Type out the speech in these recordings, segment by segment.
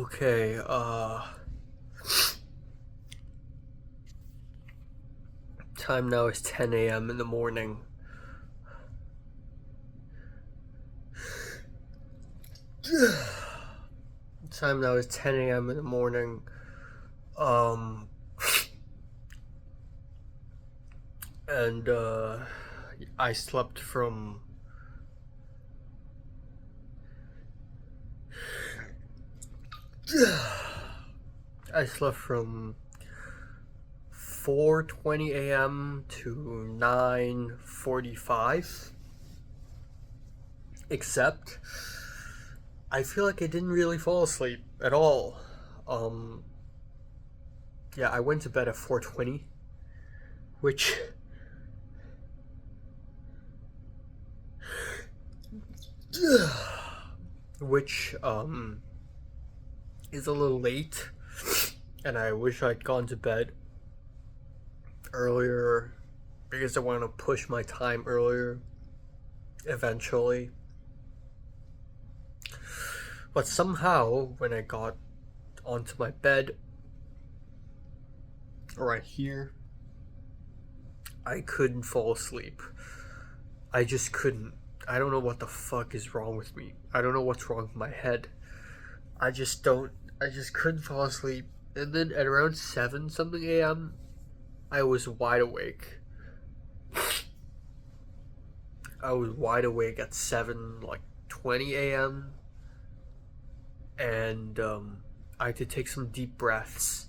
Okay, time now is 10 a.m. in the morning. Time now is 10 a.m. in the morning. Um, and, I slept from. I slept from 4:20 a.m. to 9:45. Except, I feel like I didn't really fall asleep at all. Um, yeah, I went to bed at 4:20, which which is a little late, and I wish I'd gone to bed earlier because I want to push my time earlier eventually. But somehow, when I got onto my bed right here, I couldn't fall asleep. I just couldn't. I don't know what the fuck is wrong with me. I don't know what's wrong with my head. I just don't. I just couldn't fall asleep. And then at around 7 something a.m., I was wide awake. I was wide awake at 7 like 20 a.m. and I had to take some deep breaths,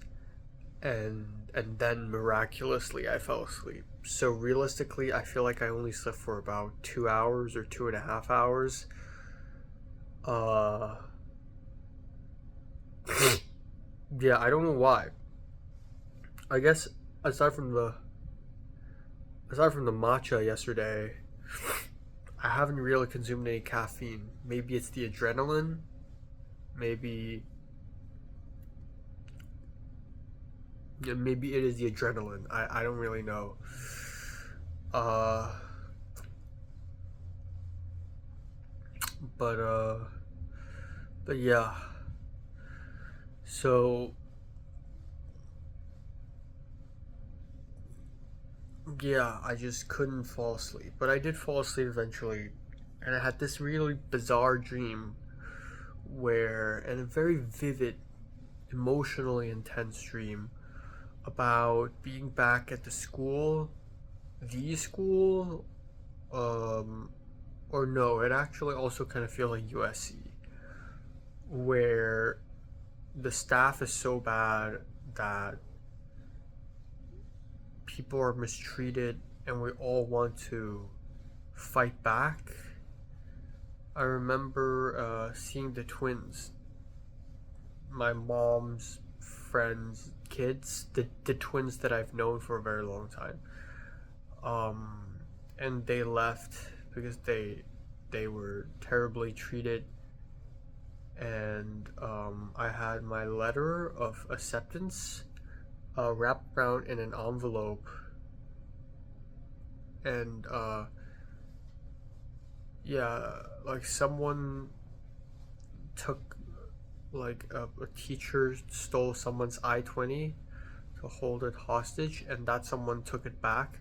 and then miraculously I fell asleep. So realistically, I feel like I only slept for about 2 hours or 2.5 hours. Uh, yeah, I don't know why. I guess aside from the aside from the matcha yesterday, I haven't really consumed any caffeine. Maybe it's the adrenaline. Maybe maybe it is the adrenaline. I don't really know. Uh, but uh, but yeah. So yeah, I just couldn't fall asleep. But I did fall asleep eventually, and I had this really bizarre dream where, and a very vivid, emotionally intense dream about being back at the school, um, or no, it actually also kind of feels like USC, where the staff is so bad that people are mistreated and we all want to fight back. I remember seeing the twins, my mom's friends' kids, the twins that I've known for a very long time. Um, and they left because they were terribly treated, and I had my letter of acceptance wrapped around in an envelope, and yeah, like someone took, like a teacher stole someone's I-20 to hold it hostage, and that someone took it back,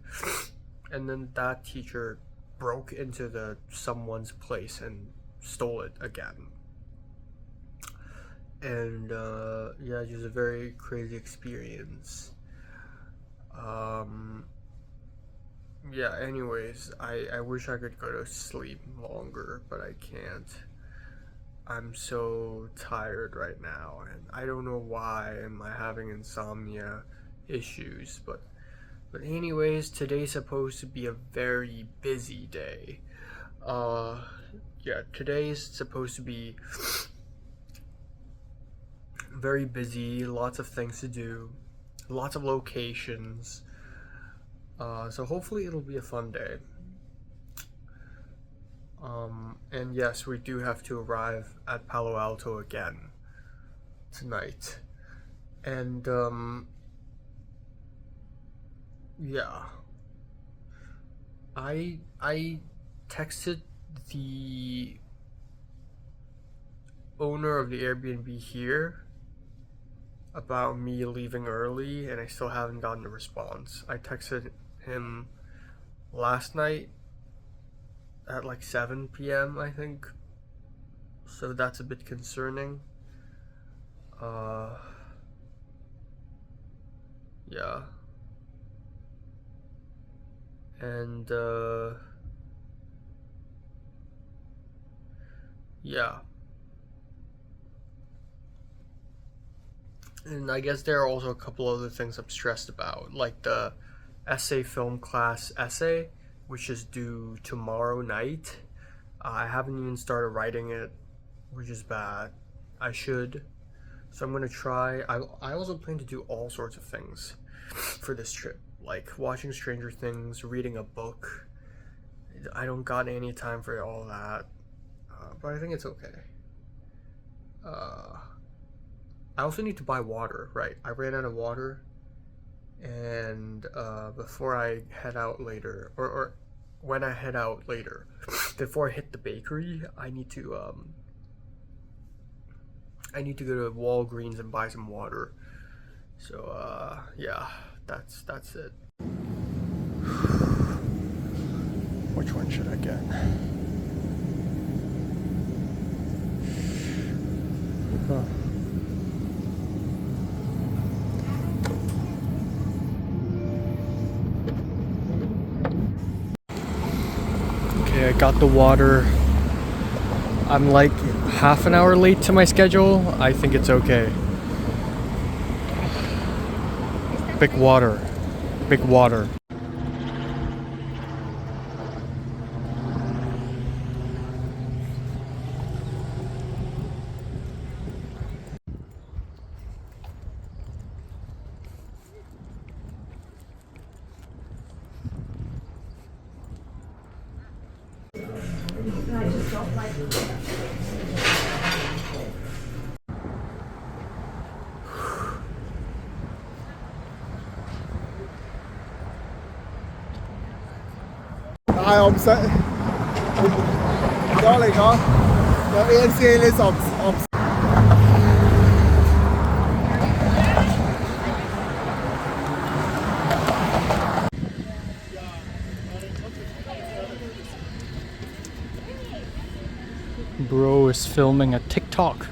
and then that teacher broke into the someone's place and stole it again. And yeah, just a very crazy experience. Um, yeah. Anyways, I wish I could go to sleep longer, but I can't. I'm so tired right now, and I don't know why am I having insomnia issues, but anyways, today's supposed to be a very busy day. Uh, yeah, today's supposed to be very busy, lots of things to do, lots of locations. So hopefully it'll be a fun day. And yes, we do have to arrive at Palo Alto again tonight. And yeah, I texted the owner of the Airbnb here about me leaving early, and I still haven't gotten a response. I texted him last night at like 7 p.m. I think, so that's a bit concerning. Yeah. And yeah. And I guess there are also a couple other things I'm stressed about, like the essay film class essay, which is due tomorrow night. I haven't even started writing it, which is bad. I should. So I'm gonna try. I also plan to do all sorts of things for this trip, like watching Stranger Things, reading a book. I don't got any time for all that, but I think it's okay. I also need to buy water, right? I ran out of water, and before I head out later, or when I head out later, before I hit the bakery, I need to go to Walgreens and buy some water. So yeah, that's it. Which one should I get? Okay, I got the water. I'm like half an hour late to my schedule. I think it's okay. Big water. Big water. Bro is filming a TikTok.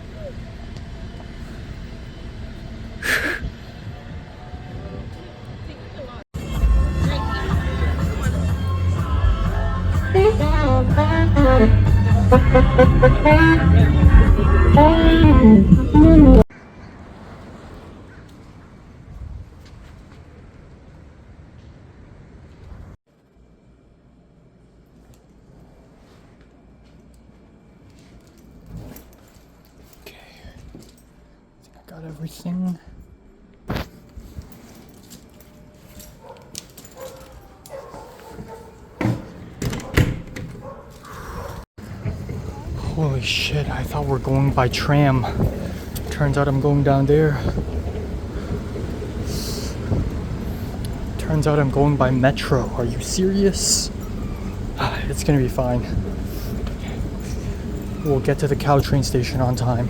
Got everything. Holy shit, I thought we're going by tram. Turns out I'm going down there. Turns out I'm going by metro. Are you serious? It's gonna be fine. We'll get to the Cow train station on time.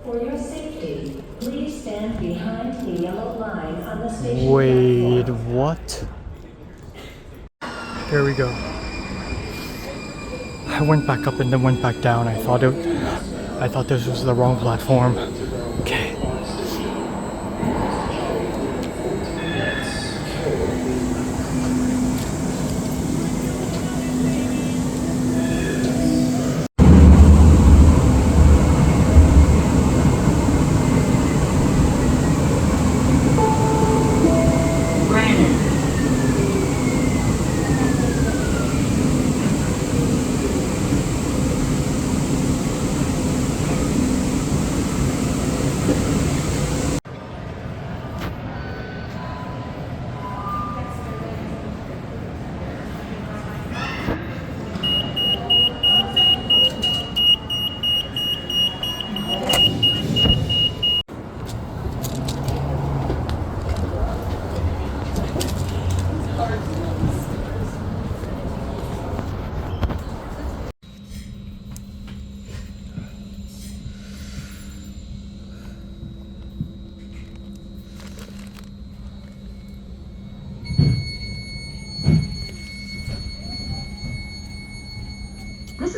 For your safety, please stand behind the yellow line on the station Wait, platform. what? There we go. I went back up and then went back down. I thought this was the wrong platform. Okay.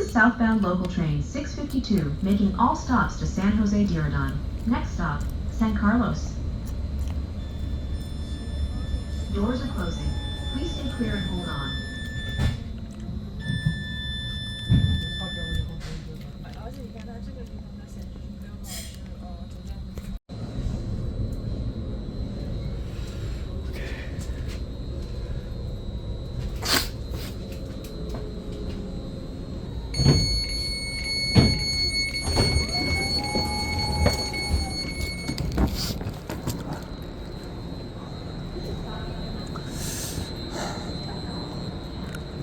is southbound local train 652, making all stops to San Jose Diridon. Next stop, San Carlos. Doors are closing. Please stay clear and hold on.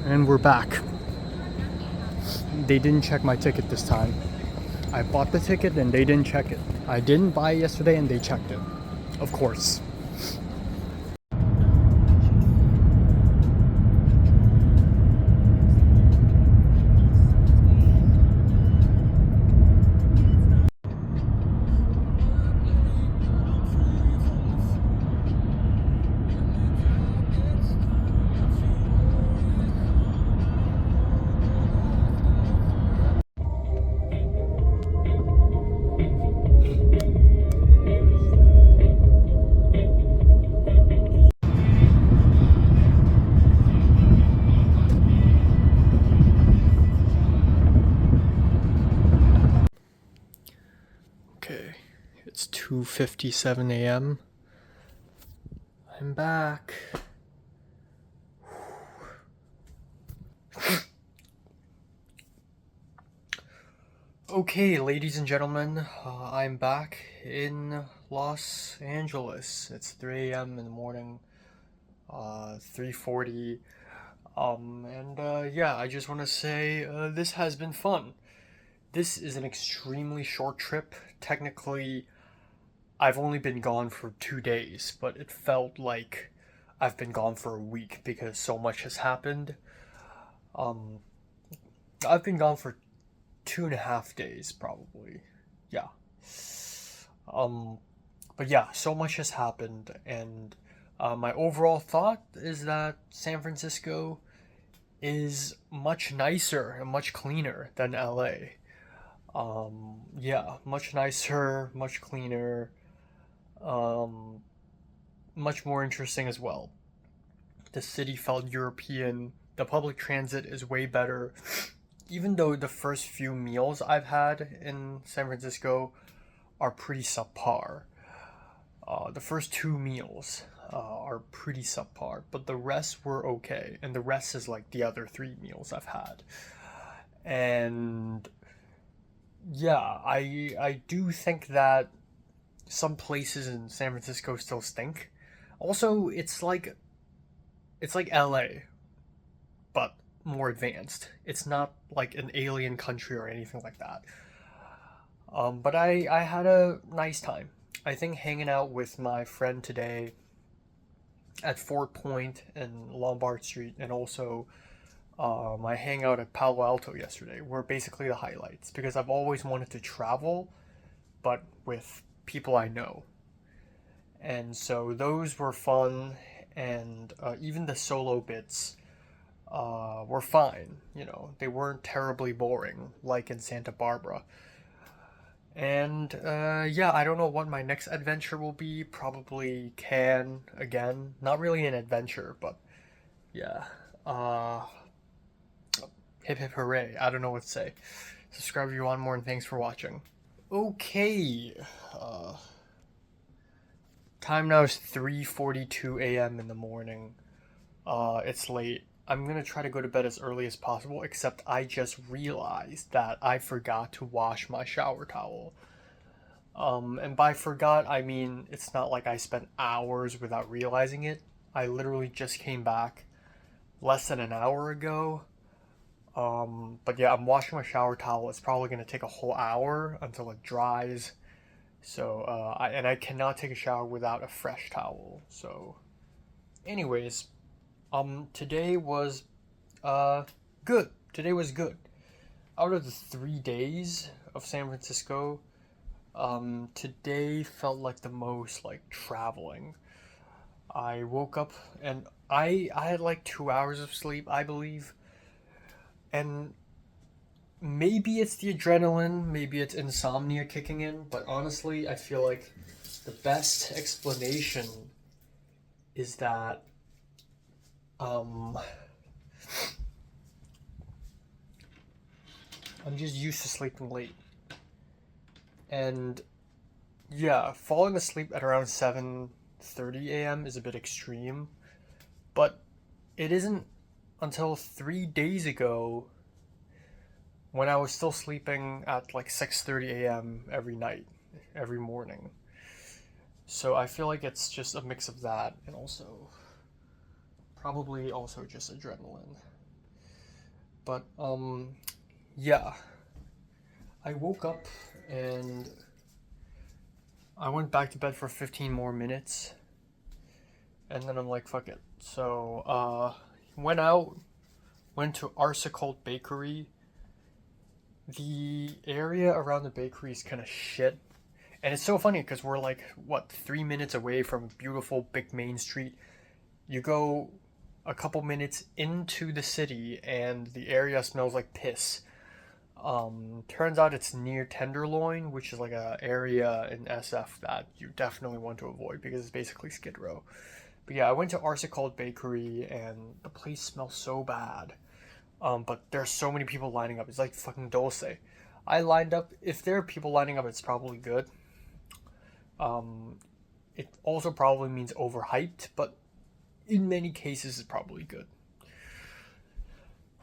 And we're back. They didn't check my ticket this time. I bought the ticket and they didn't check it. I didn't buy it yesterday and they checked it. Of course. Okay, it's 2:57 a.m. I'm back. Okay, ladies and gentlemen, I'm back in Los Angeles. It's 3 a.m. in the morning, 3:40. Yeah, I just want to say this has been fun. This is an extremely short trip. Technically, I've only been gone for 2 days, but it felt like I've been gone for a week because so much has happened. Um, I've been gone for 2.5 days, probably. Yeah. Um, but yeah, so much has happened, and my overall thought is that San Francisco is much nicer and much cleaner than LA. Yeah, much nicer, much cleaner, um, much more interesting as well. The city felt European. The public transit is way better. Even though the first few meals I've had in San Francisco are pretty subpar. The first two meals are pretty subpar, but the rest were okay. And the rest is like the other three meals I've had. And yeah, I do think that some places in San Francisco still stink. Also, it's like LA, but more advanced. It's not like an alien country or anything like that. But I had a nice time. I think hanging out with my friend today at Fort Point and Lombard Street, and also my hangout at Palo Alto yesterday were basically the highlights because I've always wanted to travel, but with people I know. And so those were fun, and even the solo bits were fine. You know, they weren't terribly boring like in Santa Barbara. And yeah, I don't know what my next adventure will be. Probably Cannes again. Not really an adventure, but yeah. Hip hip hooray. I don't know what to say. Subscribe if you want more, and thanks for watching. Okay. Time now is 3:42 a.m. in the morning. It's late. I'm gonna try to go to bed as early as possible, except I just realized that I forgot to wash my shower towel. And by forgot, I mean it's not like I spent hours without realizing it. I literally just came back less than an hour ago. But yeah, I'm washing my shower towel. It's probably gonna take a whole hour until it dries. So, I cannot take a shower without a fresh towel. So, anyways, today was, good. Today was good. Out of the 3 days of San Francisco, today felt like the most like traveling. I woke up and I had like 2 hours of sleep, I believe, and maybe it's the adrenaline, maybe it's insomnia kicking in, but honestly, I feel like the best explanation is that I'm just used to sleeping late. And yeah, falling asleep at around 7:30 a.m. is a bit extreme, but it isn't until 3 days ago when I was still sleeping at like 6:30 a.m. every night, every morning. So I feel like it's just a mix of that and also probably also just adrenaline. But yeah. I woke up and I went back to bed for 15 more minutes. And then I'm like, fuck it. So went out, went to Arsicolt Bakery. The area around the bakery is kind of shit. And it's so funny because we're like, what, 3 minutes away from a beautiful big main street. You go a couple minutes into the city and the area smells like piss. Turns out it's near Tenderloin, which is like a area in SF that you definitely want to avoid because it's basically Skid Row. But yeah, I went to Arsicolt Bakery and the place smells so bad. But there's so many people lining up. It's like fucking Dulce. I lined up. If there are people lining up, it's probably good. It also probably means overhyped, but in many cases, it's probably good.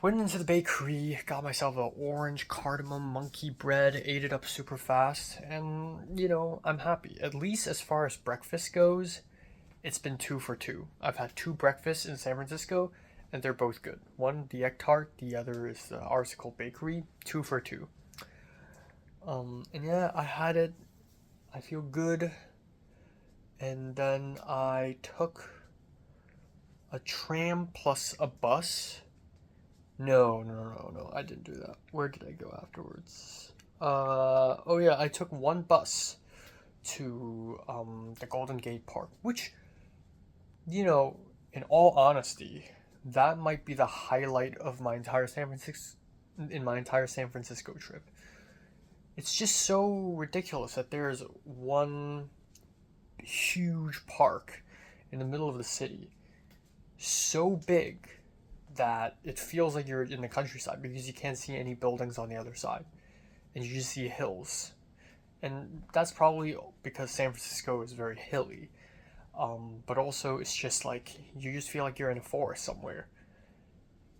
Went into the bakery, got myself an orange cardamom monkey bread, ate it up super fast, and I'm happy. At least as far as breakfast goes, it's been 2 for 2. I've had 2 breakfasts in San Francisco, and they're both good. One, the egg tart, the other is the Arsicle Bakery. 2 for 2. And yeah, I had it. I feel good. And then I took a tram plus a bus. No, I didn't do that. Where did I go afterwards? Oh yeah, I took one bus to the Golden Gate Park, which, in all honesty, that might be the highlight of my entire San Francisco trip. It's just so ridiculous that there's one huge park in the middle of the city, so big that it feels like you're in the countryside because you can't see any buildings on the other side and you just see hills. And that's probably because San Francisco is very hilly, but also it's just like you just feel like you're in a forest somewhere,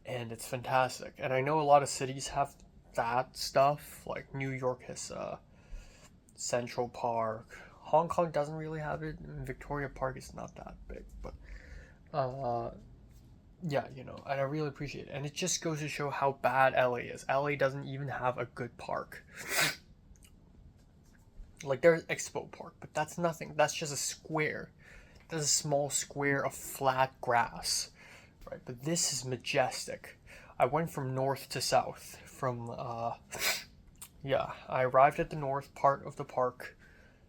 and it's fantastic. And I know a lot of cities have that stuff, like New York has Central Park. Hong Kong doesn't really have it, and Victoria Park is not that big, but yeah, and I really appreciate it. And it just goes to show how bad LA is. LA doesn't even have a good park. Like, there's Expo Park, but that's nothing. That's just a square. That's a small square of flat grass, right? But this is majestic. I went from north to south. I arrived at the north part of the park,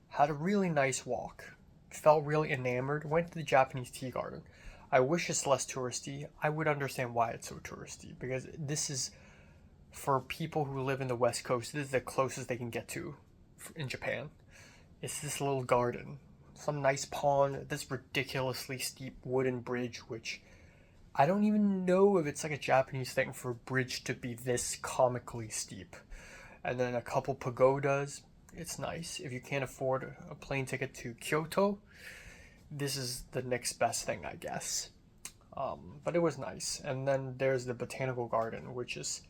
had a really nice walk, felt really enamored, went to the Japanese tea garden. I wish it's less touristy. I would understand why it's so touristy, because this is, for people who live in the West Coast, this is the closest they can get to in Japan. It's this little garden, some nice pond, this ridiculously steep wooden bridge, which I don't even know if it's like a Japanese thing for a bridge to be this comically steep. And then a couple pagodas. It's nice. If you can't afford a plane ticket to Kyoto, this is the next best thing, I guess. But it was nice. And then there's the botanical garden, which is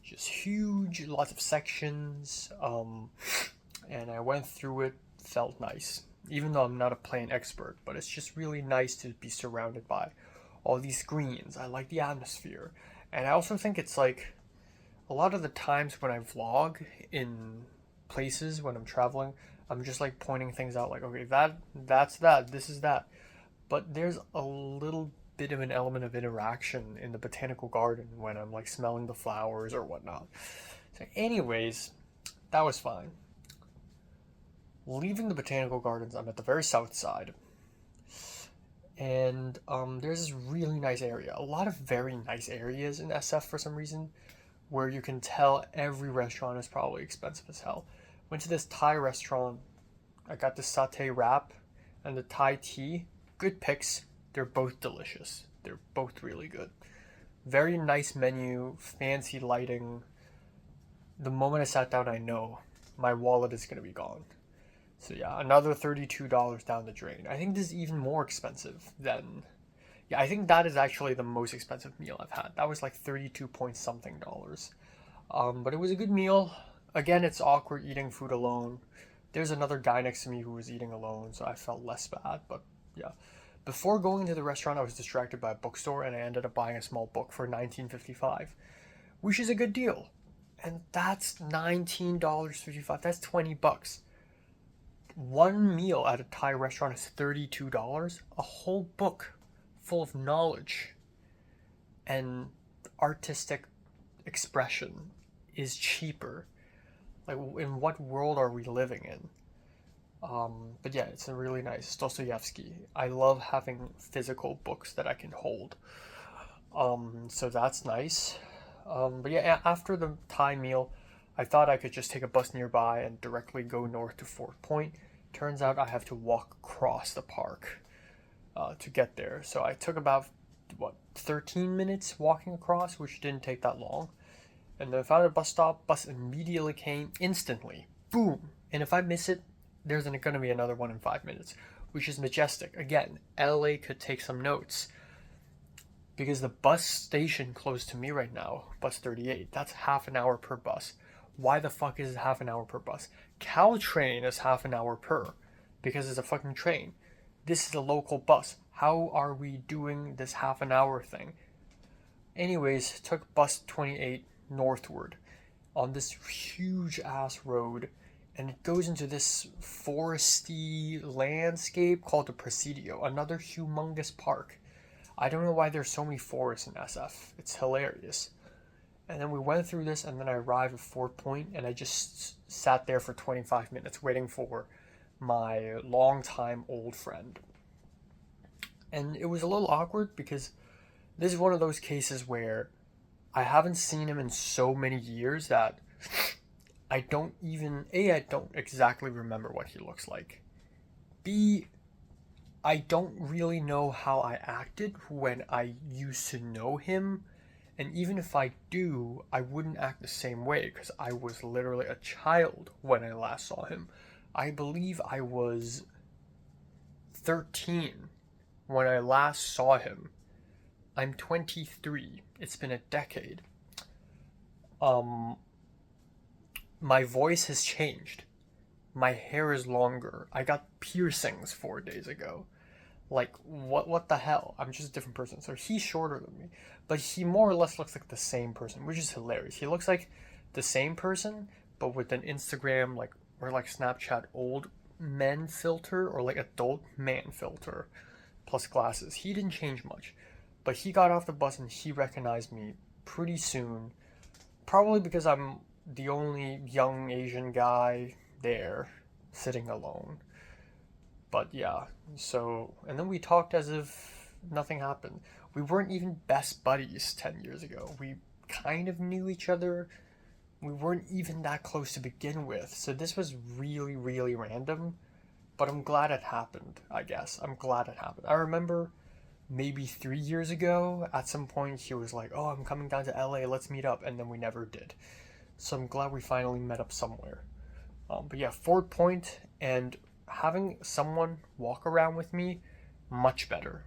just huge, lots of sections. And I went through it, felt nice. Even though I'm not a plant expert, but it's just really nice to be surrounded by all these greens. I like the atmosphere. And I also think it's like, a lot of the times when I vlog in places when I'm traveling, I'm just like pointing things out, like, okay, that's that, this is that. But there's a little bit of an element of interaction in the botanical garden when I'm like smelling the flowers or whatnot. So anyways, that was fine. Leaving the botanical gardens, I'm at the very south side. And there's this really nice area. A lot of very nice areas in SF for some reason, where you can tell every restaurant is probably expensive as hell. Went to this Thai restaurant. I got the satay wrap and the Thai tea. Good picks. They're both delicious. They're both really good. Very nice menu, fancy lighting. The moment I sat down, I know my wallet is going to be gone. So yeah, another $32 down the drain. I think this is even more expensive than... Yeah, I think that is actually the most expensive meal I've had. That was like 32 point something dollars. But it was a good meal. Again, it's awkward eating food alone. There's another guy next to me who was eating alone, so I felt less bad. But yeah, before going to the restaurant, I was distracted by a bookstore, and I ended up buying a small book for $19.55, which is a good deal. And that's $19.55. That's $20. One meal at a Thai restaurant is $32. A whole book full of knowledge and artistic expression is cheaper. Like, in what world are we living in? But yeah, it's a really nice Dostoevsky. I love having physical books that I can hold. So that's nice. But yeah, after the Thai meal, I thought I could just take a bus nearby and directly go north to Fort Point. Turns out I have to walk across the park to get there. So I took about, 13 minutes walking across, which didn't take that long. And then I found a bus stop. Bus immediately came instantly. Boom! And if I miss it, there's going to be another one in 5 minutes, which is majestic. Again, LA could take some notes. Because the bus station close to me right now, bus 38, that's half an hour per bus. Why the fuck is it half an hour per bus? Caltrain is half an hour per, because it's a fucking train. This is a local bus. How are we doing this half an hour thing? Anyways, took bus 28 northward on this huge ass road, and it goes into this foresty landscape called the Presidio, another humongous park. I don't know why there's so many forests in SF. It's hilarious. And then we went through this, and then I arrived at Fort Point, and I just sat there for 25 minutes waiting for my longtime old friend. And it was a little awkward because this is one of those cases where I haven't seen him in so many years that I don't exactly remember what he looks like. B, I don't really know how I acted when I used to know him. And even if I do, I wouldn't act the same way because I was literally a child when I last saw him. I believe I was 13 when I last saw him. I'm 23. It's been a decade. My voice has changed. My hair is longer. I got piercings 4 days ago. Like, what the hell? I'm just a different person. So he's shorter than me, but he more or less looks like the same person, which is hilarious. He looks like the same person, but with an Instagram, or Snapchat old men filter, or like adult man filter, plus glasses. He didn't change much, but he got off the bus and he recognized me pretty soon, probably because I'm the only young Asian guy there, sitting alone. But yeah, so, and then we talked as if nothing happened. We weren't even best buddies 10 years ago. We kind of knew each other. We weren't even that close to begin with. So this was really, really random. But I'm glad it happened, I guess. I'm glad it happened. I remember maybe 3 years ago, at some point, he was like, oh, I'm coming down to LA, let's meet up. And then we never did. So I'm glad we finally met up somewhere. But yeah, Fort Point, and having someone walk around with me, much better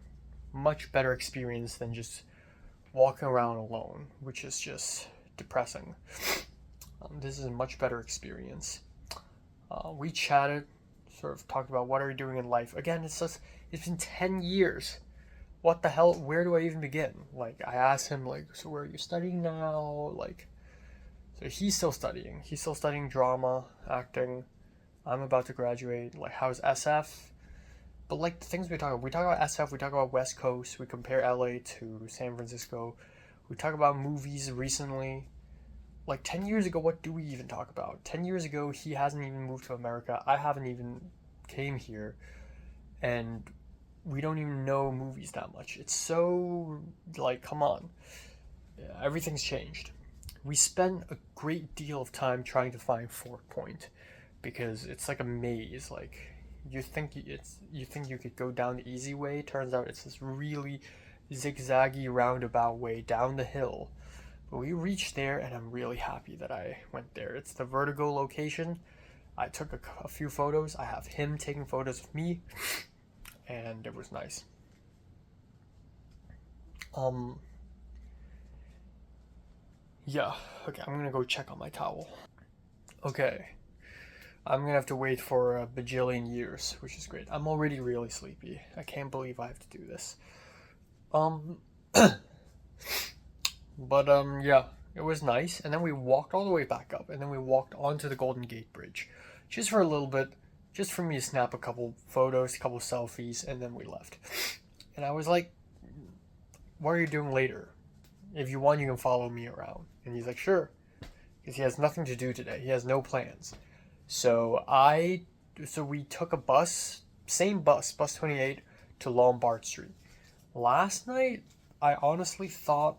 experience than just walking around alone, which is just depressing. This is a much better experience. We chatted, sort of talked about what are we doing in life. Again, it's been 10 years. What the hell? Where do I even begin? Like, I asked him, so where are you studying now? So he's still studying. He's still studying drama, acting. I'm about to graduate. How's SF? But the things we talk about SF, we talk about West Coast, we compare LA to San Francisco, we talk about movies recently. 10 years ago, what do we even talk about? 10 years ago, he hasn't even moved to America. I haven't even came here. And we don't even know movies that much. It's so, come on. Yeah, everything's changed. we spent a great deal of time trying to find Fort Point because it's like a maze. Like you think you could go down the easy way. Turns out it's this really zigzaggy roundabout way down the hill. But we reached there, and I'm really happy that I went there. It's the Vertigo location. I took a few photos. I have him taking photos of me, and it was nice. Yeah, okay, I'm gonna go check on my towel. Okay, I'm gonna have to wait for a bajillion years, which is great. I'm already really sleepy. I can't believe I have to do this. Um, yeah, it was nice. And then we walked all the way back up, and then we walked onto the Golden Gate Bridge, just for a little bit, just for me to snap a couple photos, a couple selfies, and then we left. And I was like, what are you doing later? If you want, you can follow me around. And he's like, sure. Because he has nothing to do today. He has no plans. So we took a bus, same bus, bus 28, to Lombard Street. Last night, I honestly thought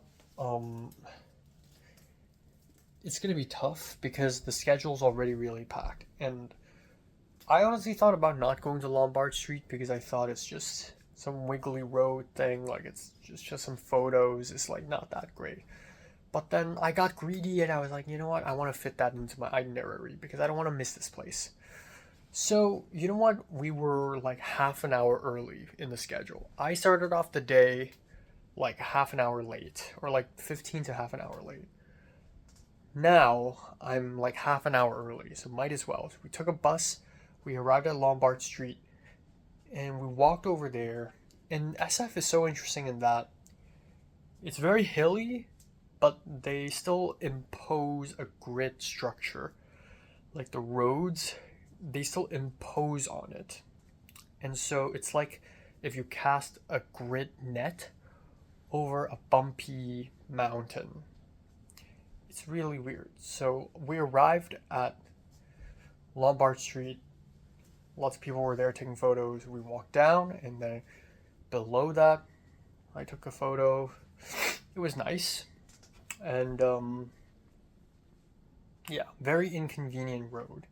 it's going to be tough because the schedule's already really packed. And I honestly thought about not going to Lombard Street because I thought it's just some wiggly road thing, like it's just some photos. It's like not that great. But then I got greedy and I was like, you know what? I want to fit that into my itinerary because I don't want to miss this place. So, you know what? We were like half an hour early in the schedule. I started off the day like half an hour late, or like 15 to half an hour late. Now I'm like half an hour early, so might as well. So we took a bus, we arrived at Lombard Street, and we walked over there. And SF is so interesting in that it's very hilly, but they still impose a grid structure. Like the roads, they still impose on it. And so it's like if you cast a grid net over a bumpy mountain. It's really weird. So we arrived at Lombard Street. Lots of people were there taking photos. We walked down, and then below that, I took a photo. It was nice. And, yeah, very inconvenient road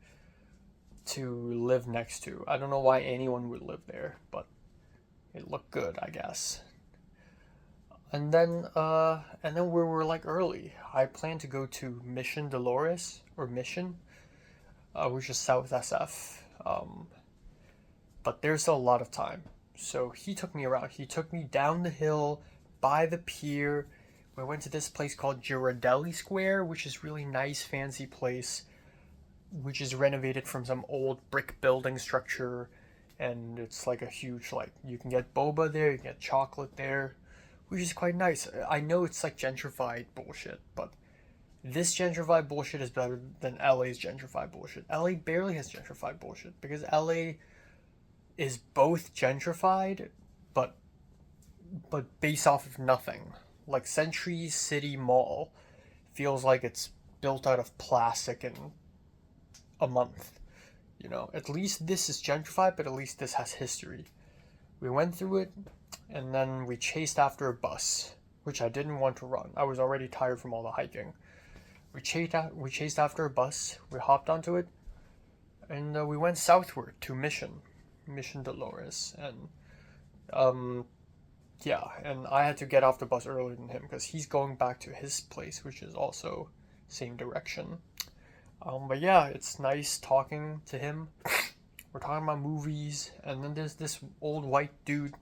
to live next to. I don't know why anyone would live there, but it looked good, I guess. And then we were like early. I planned to go to Mission Dolores, or Mission, which is South SF. But there's still a lot of time. So he took me around. He took me down the hill by the pier. We went to this place called Girardelli Square, which is really nice, fancy place, which is renovated from some old brick building structure. And it's like a huge, like, you can get boba there, you can get chocolate there, which is quite nice. I know it's like gentrified bullshit, but this gentrified bullshit is better than LA's gentrified bullshit. LA barely has gentrified bullshit because LA is both gentrified, but based off of nothing. Like Century City Mall feels like it's built out of plastic in a month. You know, at least this is gentrified, but at least this has history. We went through it, and then we chased after a bus, which I didn't want to run. I was already tired from all the hiking. We chased after a bus. We hopped onto it, and we went southward to Mission Dolores, and yeah, and I had to get off the bus earlier than him because he's going back to his place, which is also same direction. But yeah, it's nice talking to him. We're talking about movies, and then there's this old white dude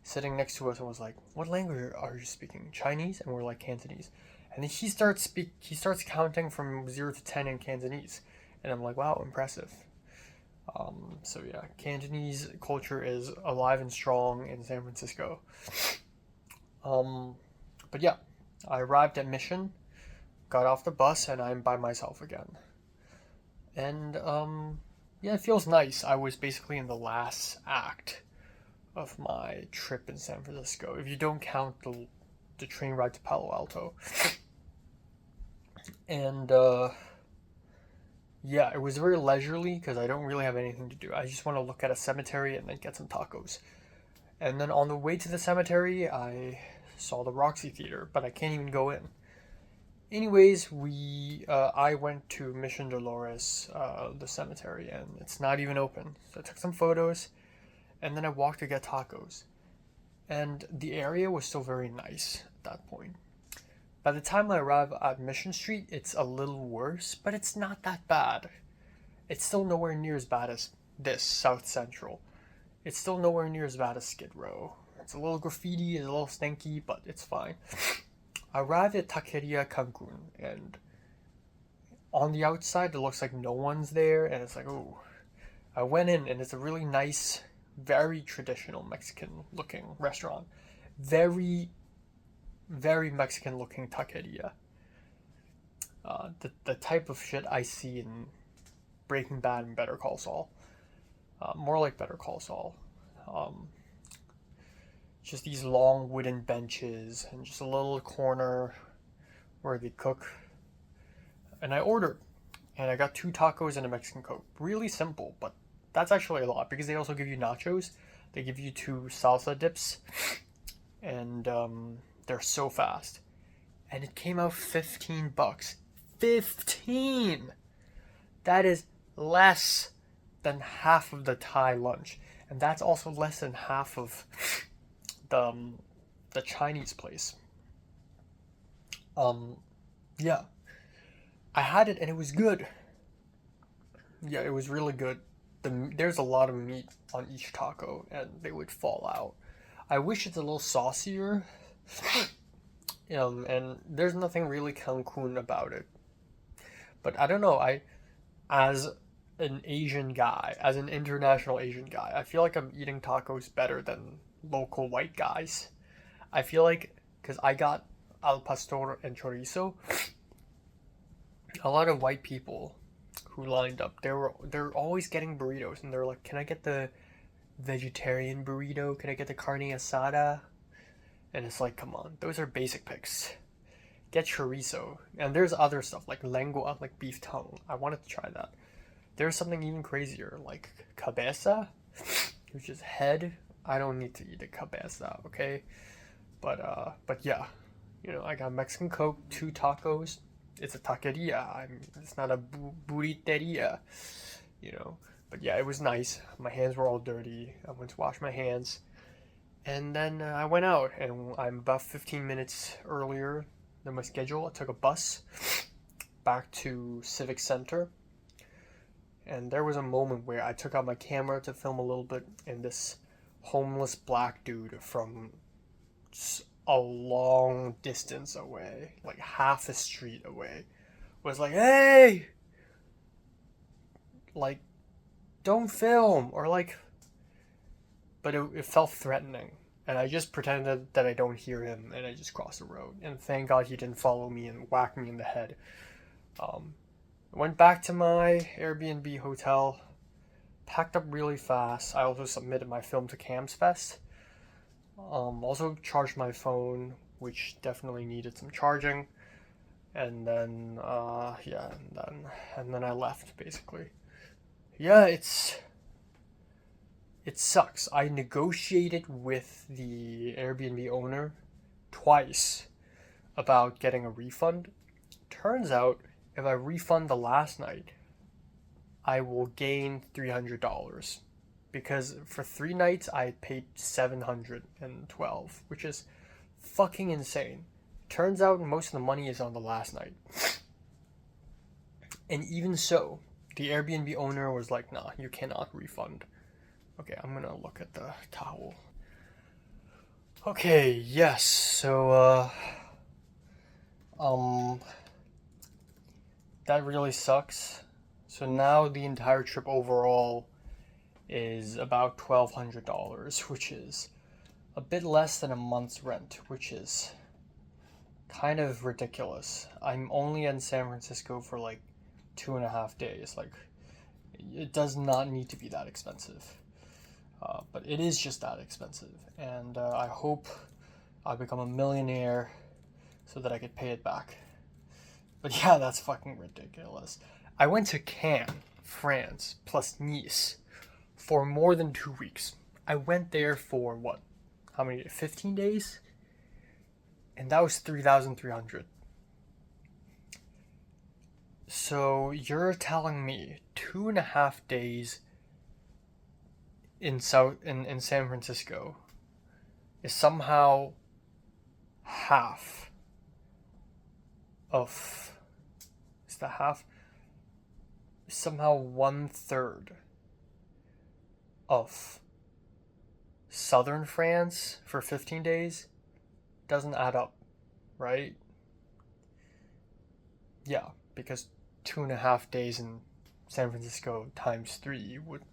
sitting next to us and was like, "What language are you speaking? Chinese?" And we're like, "Cantonese." And then he starts counting from 0 to 10 in Cantonese, and I'm like, "Wow, impressive." So yeah, Cantonese culture is alive and strong in San Francisco. But yeah, I arrived at Mission, got off the bus, and I'm by myself again. And yeah, it feels nice. I was basically in the last act of my trip in San Francisco, if you don't count the train ride to Palo Alto. And yeah, it was very leisurely because I don't really have anything to do. I just want to look at a cemetery and then get some tacos. And then on the way to the cemetery, I saw the Roxy Theater, but I can't even go in. Anyways, I went to Mission Dolores, the cemetery, and it's not even open. So I took some photos, and then I walked to get tacos. And the area was still very nice at that point. By the time I arrive at Mission Street, it's a little worse, but it's not that bad. It's still nowhere near as bad as this, South Central. It's still nowhere near as bad as Skid Row. It's a little graffiti, it's a little stinky, but it's fine. I arrived at Taqueria Cancun, and on the outside, it looks like no one's there, and it's like, oh. I went in, and it's a really nice, very traditional Mexican-looking restaurant. Very, very Mexican-looking taqueria. The type of shit I see in Breaking Bad and Better Call Saul. More like Better Call Saul. Just these long wooden benches and just a little corner where they cook. And I ordered, and I got 2 tacos and a Mexican Coke. Really simple, but that's actually a lot because they also give you nachos. They give you 2 salsa dips, and they're so fast. And it came out $15. 15! That is less than half of the Thai lunch, and that's also less than half of the Chinese place. Yeah, I had it and it was good. Yeah, it was really good. There's a lot of meat on each taco, and they would fall out. I wish it's a little saucier. And there's nothing really Cancun about it. But I don't know. As an Asian guy, as an international Asian guy, I feel like I'm eating tacos better than local white guys. I feel like, because I got al pastor and chorizo, a lot of white people who lined up, they're always getting burritos, and they're like, can I get the vegetarian burrito? Can I get the carne asada? And it's like, come on, those are basic picks. Get chorizo. And there's other stuff like lengua, like beef tongue. I wanted to try that. There's something even crazier, like cabeza, which is head. I don't need to eat a cabeza, okay? But yeah, I got Mexican Coke, 2 tacos. It's a taqueria. It's not a burriteria, But yeah, it was nice. My hands were all dirty. I went to wash my hands. And then I went out, and I'm about 15 minutes earlier than my schedule. I took a bus back to Civic Center. And there was a moment where I took out my camera to film a little bit, and this homeless black dude from a long distance away, like half a street away, was like, hey! Like, don't film, or like... But it felt threatening, and I just pretended that I don't hear him, and I just crossed the road, and thank God he didn't follow me and whack me in the head. Went back to my Airbnb hotel, packed up really fast. I also submitted my film to Cams Fest. Also charged my phone, which definitely needed some charging. And then, and then I left, basically. Yeah, it sucks. I negotiated with the Airbnb owner twice about getting a refund. Turns out, if I refund the last night, I will gain $300. Because for 3 nights, I paid $712, which is fucking insane. Turns out most of the money is on the last night. And even so, the Airbnb owner was like, nah, you cannot refund. Okay, I'm gonna look at the towel. Okay, yes, so, that really sucks. So now the entire trip overall is about $1,200, which is a bit less than a month's rent, which is kind of ridiculous. I'm only in San Francisco for like 2.5 days. Like, it does not need to be that expensive. But it is just that expensive. And I hope I become a millionaire so that I could pay it back. But yeah, that's fucking ridiculous. I went to Cannes, France, plus Nice for more than 2 weeks. I went there for what? How many? 15 days? And that was $3,300. So you're telling me 2.5 days in San Francisco is somehow half of is the half somehow 1/3 of southern France for 15 days? Doesn't add up, right? Yeah, because 2.5 days in San Francisco times three would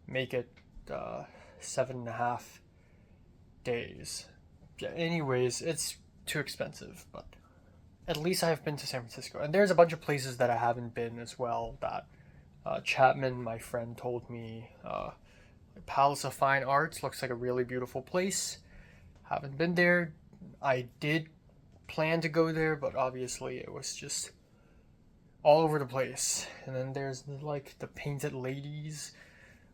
make it 7.5 days. Yeah, anyways, it's too expensive, but at least I've been to San Francisco. And there's a bunch of places that I haven't been as well that Chapman, my friend, told me. Palace of Fine Arts looks like a really beautiful place. Haven't been there. I did plan to go there, but obviously it was just all over the place. And then there's like the Painted Ladies,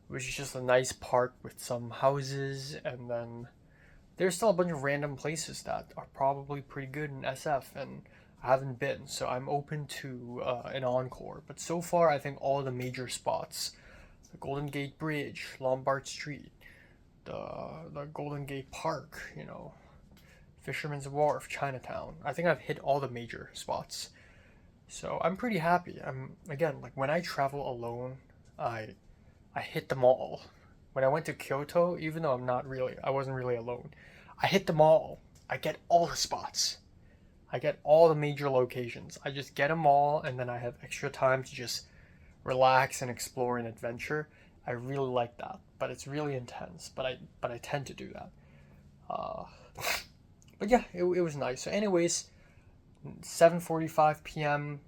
which is just a nice park with some houses. And then there's still a bunch of random places that are probably pretty good in SF, and I haven't been, so I'm open to an encore. But so far, I think all the major spots, the Golden Gate Bridge, Lombard Street, the Golden Gate Park, Fisherman's Wharf, Chinatown. I think I've hit all the major spots. So I'm pretty happy. I'm again, like when I travel alone, I hit them all. When I went to Kyoto, even though I wasn't really alone, I hit them all. I get all the spots. I get all the major locations. I just get them all, and then I have extra time to just relax and explore and adventure. I really like that, but it's really intense. But I tend to do that. Uh, but yeah, it was nice. So, anyways, 7:45 p.m.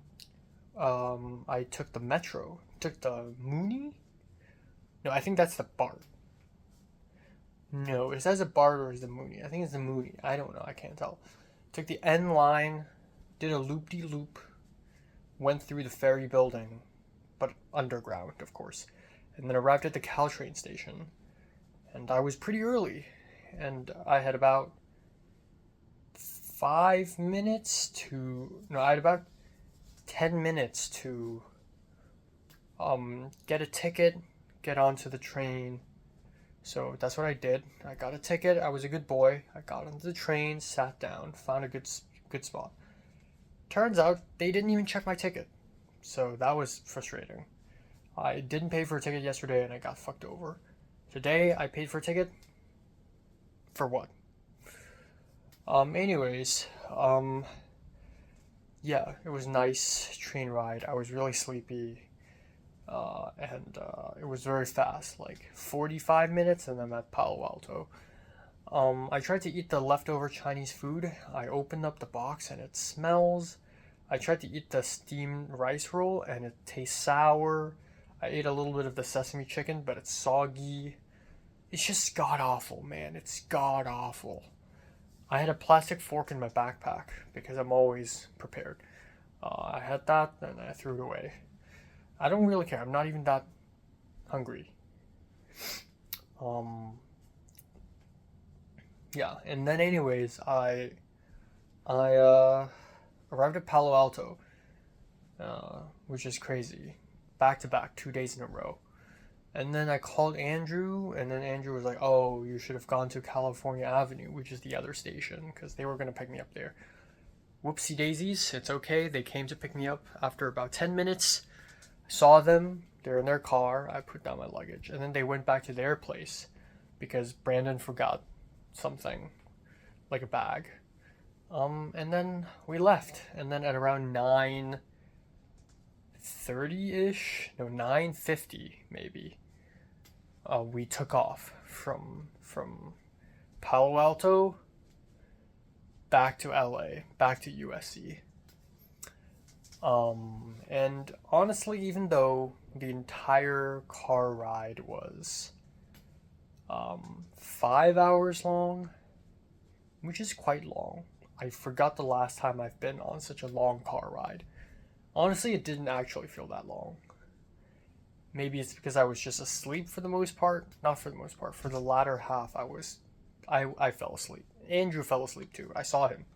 I took the metro. Took the Mooney. No, I think that's the BART. No, is that the BART or is the Mooney? I think it's the Mooney. I don't know. I can't tell. Took the N line, did a loop-de-loop, went through the ferry building, but underground, of course, and then arrived at the Caltrain station. And I was pretty early, and I had about 5 minutes to... No, I had about 10 minutes to get a ticket, get onto the train. So that's what I did. I got a ticket. I was a good boy. I got onto the train, sat down, found a good spot. Turns out they didn't even check my ticket. So that was frustrating. I didn't pay for a ticket yesterday and I got fucked over. Today I paid for a ticket. For what? Anyways, yeah, it was nice train ride. I was really sleepy. And it was very fast, like 45 minutes, and I'm at Palo Alto. I tried to eat the leftover Chinese food. I opened up the box and it smells. I tried to eat the steamed rice roll and it tastes sour. I ate a little bit of the sesame chicken, but it's soggy. It's just god awful, man. It's god awful. I had a plastic fork in my backpack because I'm always prepared. I had that and I threw it away. I don't really care. I'm not even that hungry. Yeah, and then anyways, I arrived at Palo Alto, which is crazy. Back to back, 2 days in a row. And then I called Andrew, and then Andrew was like, "Oh, you should have gone to California Avenue, which is the other station, because they were gonna pick me up there." Whoopsie daisies, it's okay. They came to pick me up after about 10 minutes. Saw them, they're in their car, I put down my luggage, and then they went back to their place because Brandon forgot something, like a bag. And then we left, and then at around 9:30-ish, no, 9:50 maybe, we took off from Palo Alto back to LA, back to USC. And honestly, even though the entire car ride was 5 hours long, which is quite long. I forgot the last time I've been on such a long car ride. Honestly, it didn't actually feel that long. Maybe it's because I was just asleep for the most part. Not for the most part. For the latter half, I fell asleep. Andrew fell asleep too. I saw him.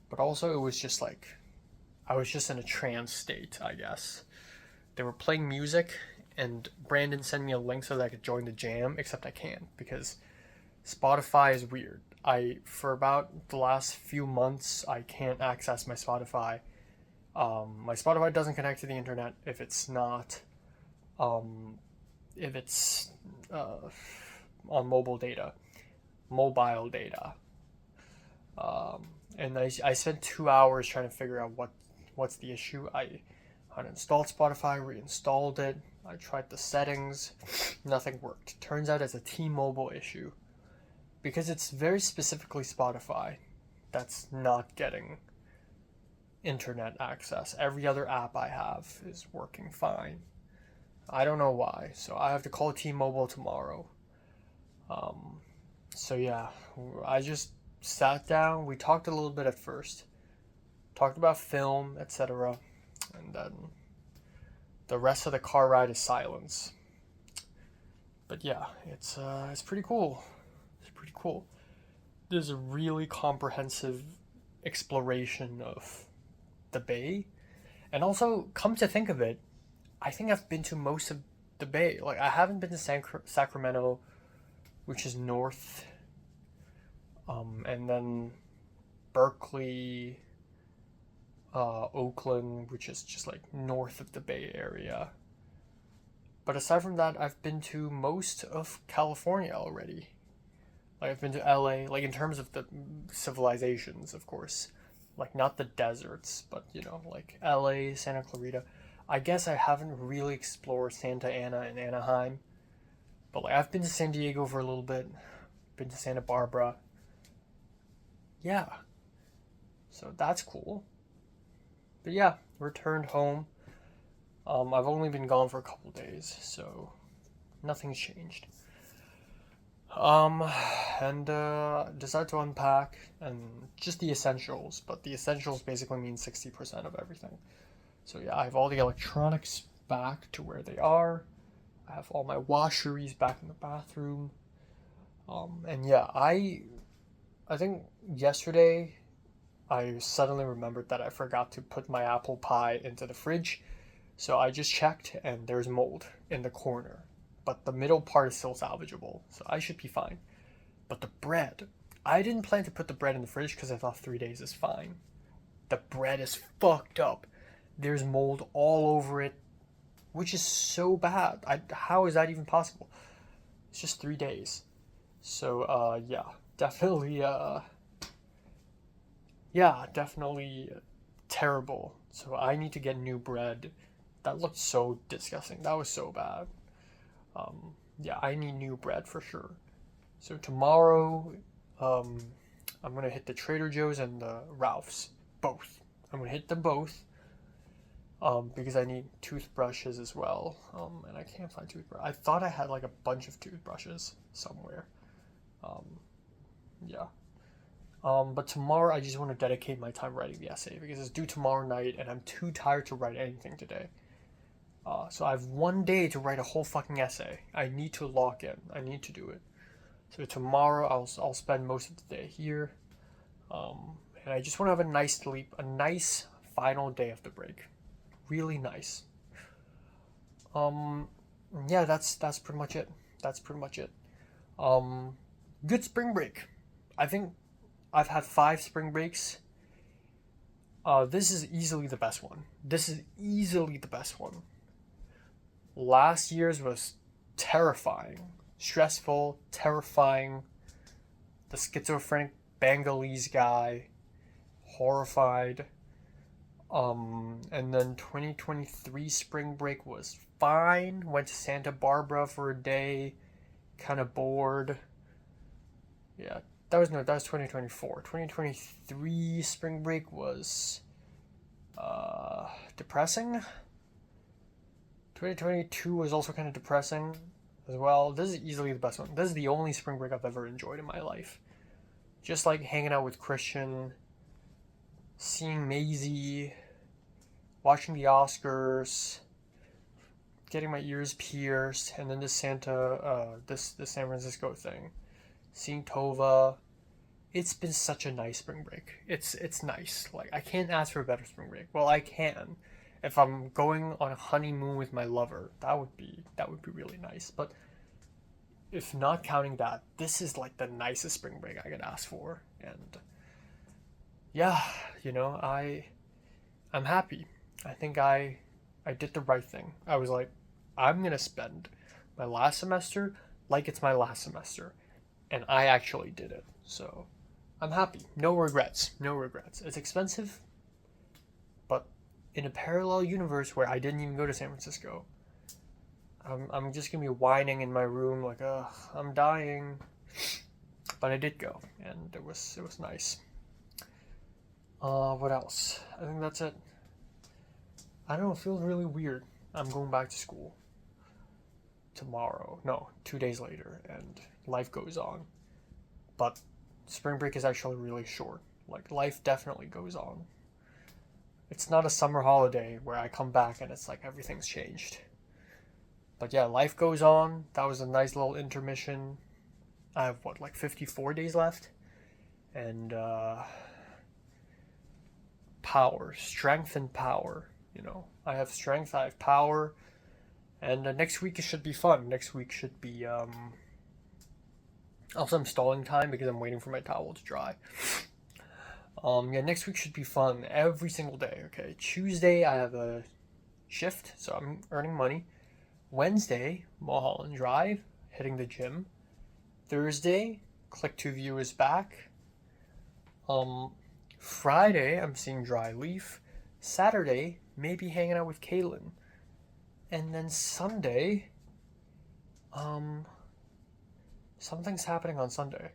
But also, it was just like, I was just in a trance state, I guess. They were playing music, and Brandon sent me a link so that I could join the jam, except I can't because Spotify is weird. For about the last few months, I can't access my Spotify. My Spotify doesn't connect to the internet um, if it's on mobile data. And I spent 2 hours trying to figure out what's the issue. I uninstalled Spotify, reinstalled it. I tried the settings, nothing worked. Turns out it's a T-Mobile issue because it's very specifically Spotify that's not getting internet access. Every other app I have is working fine. I don't know why, so I have to call T-Mobile tomorrow. So yeah, I just sat down. We talked a little bit at first, talked about film, etc., and then the rest of the car ride is silence. But yeah, it's pretty cool. It's pretty cool. There's a really comprehensive exploration of the Bay, and also come to think of it, I think I've been to most of the Bay. Like I haven't been to Sacramento, which is north, and then Berkeley, Oakland, which is just like north of the Bay Area. But aside from that, I've been to most of California already. Like I've been to LA, like in terms of the civilizations, of course. Like not the deserts, but like LA, Santa Clarita. I guess I haven't really explored Santa Ana and Anaheim. But like I've been to San Diego for a little bit, been to Santa Barbara. Yeah. So that's cool. But yeah, returned home. I've only been gone for a couple days, so nothing's changed. And decided to unpack and just the essentials, but the essentials basically mean 60% of everything. So yeah, I have all the electronics back to where they are. I have all my washeries back in the bathroom. And yeah, I think yesterday I suddenly remembered that I forgot to put my apple pie into the fridge. So I just checked and there's mold in the corner. But the middle part is still salvageable, so I should be fine. But the bread, I didn't plan to put the bread in the fridge because I thought 3 days is fine. The bread is fucked up. There's mold all over it, which is so bad. How is that even possible? It's just 3 days. So, definitely, definitely terrible. So I need to get new bread. That looked so disgusting. That was so bad. I need new bread for sure. So tomorrow, I'm gonna hit the Trader Joe's and the Ralph's, both. I'm gonna hit them both, because I need toothbrushes as well. And I can't find toothbrush. I thought I had like a bunch of toothbrushes somewhere. But tomorrow I just want to dedicate my time writing the essay because it's due tomorrow night and I'm too tired to write anything today. So I have 1 day to write a whole fucking essay. I need to lock in. I need to do it. So tomorrow I'll spend most of the day here, and I just want to have a nice sleep, a nice final day of the break, really nice. That's pretty much it. Good spring break. I think I've had 5 spring breaks. This is easily the best one. Last year's was terrifying, stressful, terrifying. The schizophrenic Bengalese guy, horrified. And then 2023 spring break was fine. Went to Santa Barbara for a day, kind of bored. Yeah, that was 2024. 2023 spring break was depressing. 2022 was also kind of depressing as well. This is easily the best one. This is the only spring break I've ever enjoyed in my life. Just like hanging out with Christian, seeing Maisie, watching the Oscars, getting my ears pierced, and then this San Francisco thing. Seeing Tova, it's been such a nice spring break. It's nice. Like, I can't ask for a better spring break. Well, I can. If I'm going on a honeymoon with my lover, that would be really nice. But if not counting that, this is like the nicest spring break I could ask for. And yeah, I'm happy. I think I did the right thing. I was like, I'm gonna spend my last semester like it's my last semester, and I actually did it. So I'm happy. No regrets. No regrets. It's expensive, but in a parallel universe where I didn't even go to San Francisco, I'm just gonna be whining in my room like, I'm dying. But I did go, and it was nice. What else? I think that's it. I don't know. It feels really weird. I'm going back to school tomorrow. No, 2 days later, and life goes on. But spring break is actually really short. Like, life definitely goes on. It's not a summer holiday where I come back and it's like everything's changed. But yeah, life goes on. That was a nice little intermission. I have what, like 54 days left? And power, strength and power. I have strength, I have power. And next week it should be fun. Next week should be also I'm stalling time because I'm waiting for my towel to dry. Yeah, next week should be fun every single day. Okay, Tuesday I have a shift, so I'm earning money. Wednesday, Mulholland Drive, hitting the gym. Thursday, Click to View is back. Friday, I'm seeing Dry Leaf. Saturday, maybe hanging out with Kaylin. And then Sunday, something's happening on Sunday.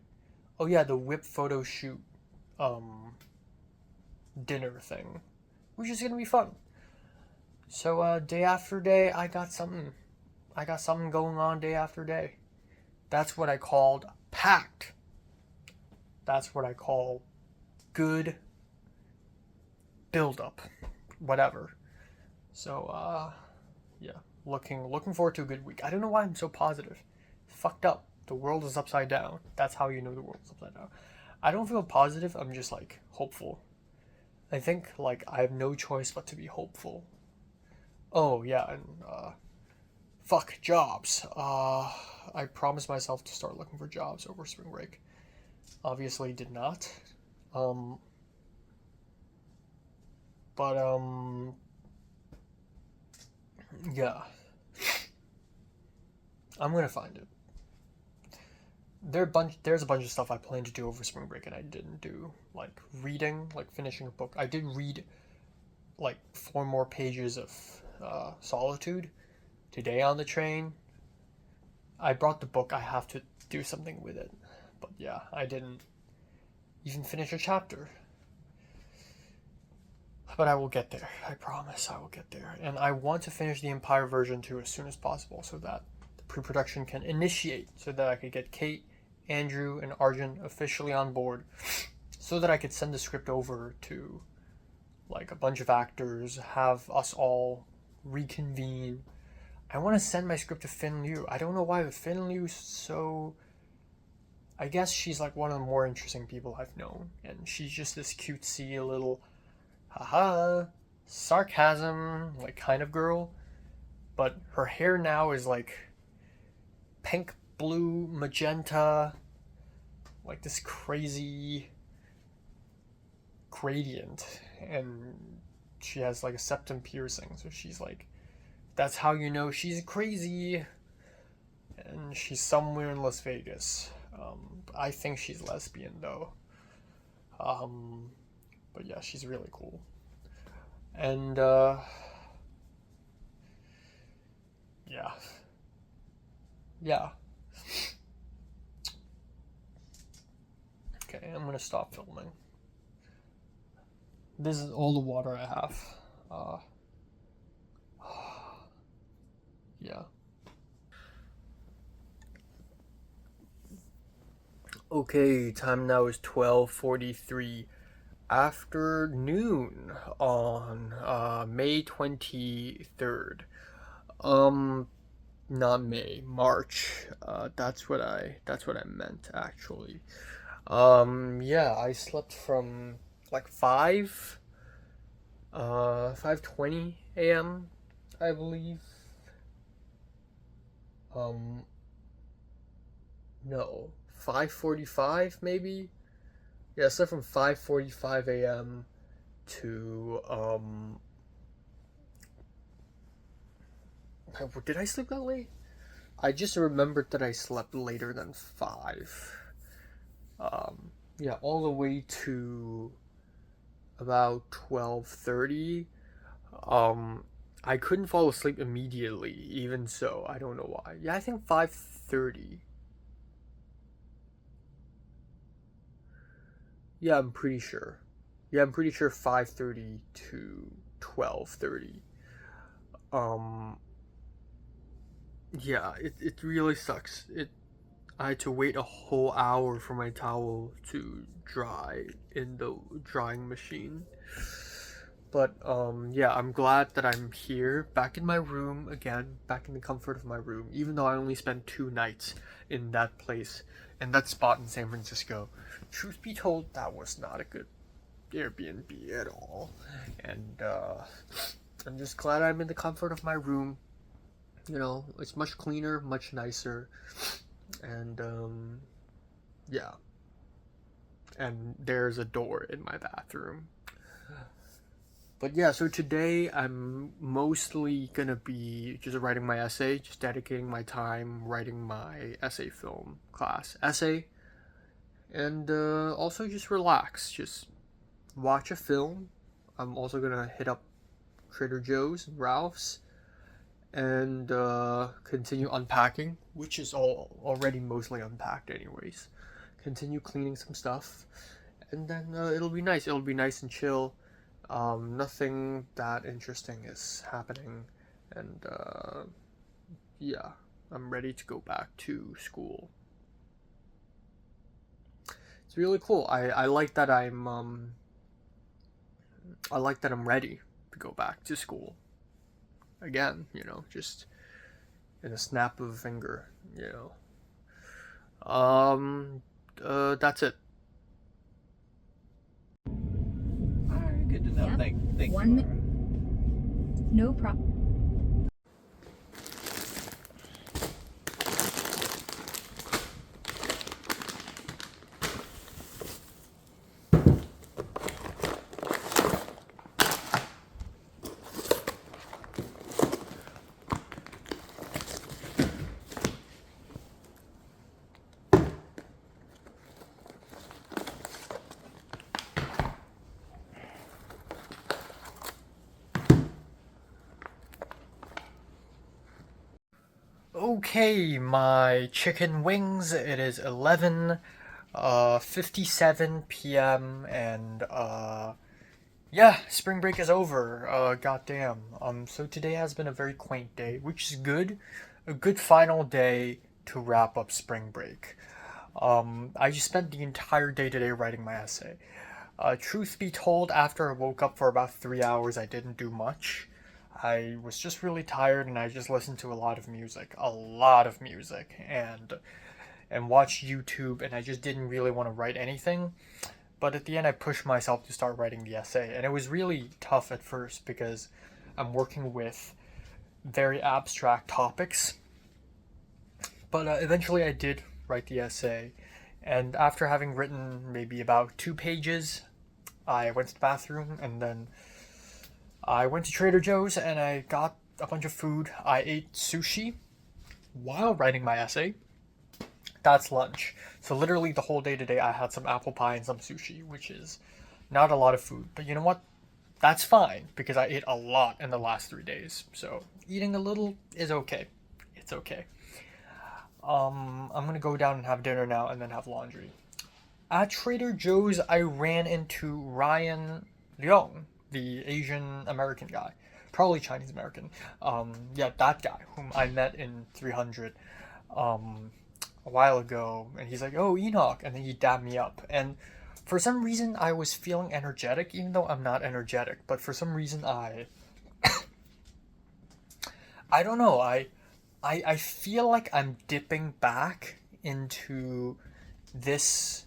Oh yeah, the whip photo shoot, dinner thing, which is gonna be fun. So day after day, I got something going on day after day. That's what I called packed. That's what I call good build up, whatever. So yeah, looking forward to a good week. I don't know why I'm so positive. It's fucked up. The world is upside down. That's how you know the world is upside down. I don't feel positive. I'm just like hopeful. I think like I have no choice but to be hopeful. Oh yeah, and fuck jobs. I promised myself to start looking for jobs over spring break. Obviously did not. But yeah. I'm gonna find it. There's a bunch of stuff I planned to do over spring break and I didn't do. Like reading, like finishing a book. I did read like 4 more pages of Solitude today on the train. I brought the book. I have to do something with it. But yeah, I didn't even finish a chapter. But I will get there. I promise I will get there. And I want to finish the Empire version 2 as soon as possible so that the pre-production can initiate, so that I could get Kate, Andrew, and Arjun officially on board, so that I could send the script over to like a bunch of actors, have us all reconvene. I want to send my script to Fin Liu. I don't know why, but Fin Liu's so... I guess she's like one of the more interesting people I've known. And she's just this cutesy little, haha, sarcasm, like kind of girl. But her hair now is like pink, blue, magenta, like this crazy gradient. And she has like a septum piercing, so she's like, that's how you know she's crazy. And she's somewhere in Las Vegas. I think she's lesbian though. But yeah, she's really cool. And yeah. Okay, I'm gonna stop filming. This is all the water I have. Yeah. Okay, time now is 12:43 afternoon on May 23rd. Not May, March. That's what I meant actually. Yeah, I slept from like 5:20 a.m. I believe. Um, no, 5:45 maybe. Yeah, I slept from 5:45 a.m. to did I sleep that late? I just remembered that I slept later than 5. Um, yeah, all the way to about 12:30. Um, I couldn't fall asleep immediately, even so. I don't know why. Yeah, I think 5:30. Yeah, I'm pretty sure. Yeah, I'm pretty sure 5:30 to 12:30. Um, yeah, it really sucks. I had to wait a whole hour for my towel to dry in the drying machine. But yeah, I'm glad that I'm here, back in my room again, back in the comfort of my room, even though I only spent 2 nights in that place, in that spot in San Francisco. Truth be told, that was not a good Airbnb at all. And I'm just glad I'm in the comfort of my room. You know, it's much cleaner, much nicer, and yeah. And there's a door in my bathroom. But yeah, so today I'm mostly gonna be just writing my essay, just dedicating my time writing my essay film class essay, and also just relax, just watch a film. I'm also gonna hit up Trader Joe's and Ralph's and continue unpacking, which is all already mostly unpacked anyways. Continue cleaning some stuff, and then it'll be nice. It'll be nice and chill. Nothing that interesting is happening, and yeah, I'm ready to go back to school. It's really cool. I like that I'm ready to go back to school again. You know, just in a snap of a finger. You know. That's it. All right, good to know. Yep. Thank you. 1 minute. Laura. No problem. Okay, my chicken wings. It is 11:57 p.m. and yeah, spring break is over. Goddamn. So today has been a very quaint day, which is good. A good final day to wrap up spring break. I just spent the entire day today writing my essay. Truth be told, after I woke up for about 3 hours, I didn't do much. I was just really tired and I just listened to a lot of music, and watched YouTube, and I just didn't really want to write anything. But at the end, I pushed myself to start writing the essay, and it was really tough at first because I'm working with very abstract topics. But eventually, I did write the essay, and after having written maybe about 2 pages, I went to the bathroom, and then I went to Trader Joe's and I got a bunch of food. I ate sushi while writing my essay. That's lunch. So literally the whole day today I had some apple pie and some sushi, which is not a lot of food. But you know what? That's fine because I ate a lot in the last 3 days. So eating a little is okay. It's okay. I'm gonna go down and have dinner now and then have laundry. At Trader Joe's, I ran into Ryan Leong, the Asian American guy, probably Chinese American. Yeah, that guy whom I met in 300 a while ago, and he's like, "Oh, Enoch," and then he dabbed me up, and for some reason I was feeling energetic, even though I'm not energetic. But for some reason I don't know. I feel like I'm dipping back into this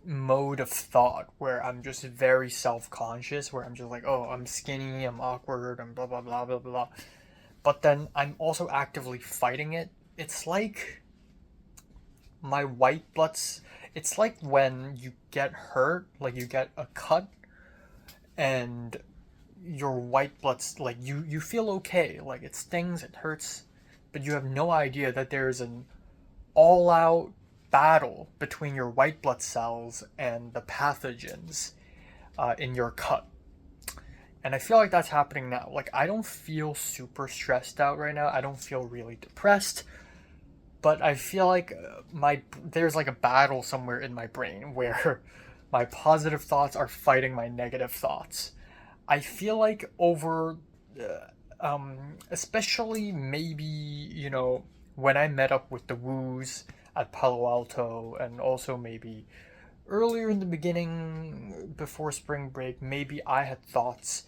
mode of thought where I'm just very self-conscious, where I'm just like, oh, I'm skinny, I'm awkward, I'm blah blah blah blah blah. But then I'm also actively fighting it. It's like my white blood's it's like when you get hurt, like you get a cut and your white blood's like you feel okay, like it stings, it hurts, but you have no idea that there's an all-out battle between your white blood cells and the pathogens in your cut. And I feel like that's happening now. Like, I don't feel super stressed out right now. I don't feel really depressed. But I feel like there's like a battle somewhere in my brain where my positive thoughts are fighting my negative thoughts. I feel like especially maybe, when I met up with the Woos at Palo Alto, and also maybe earlier in the beginning, before spring break, maybe I had thoughts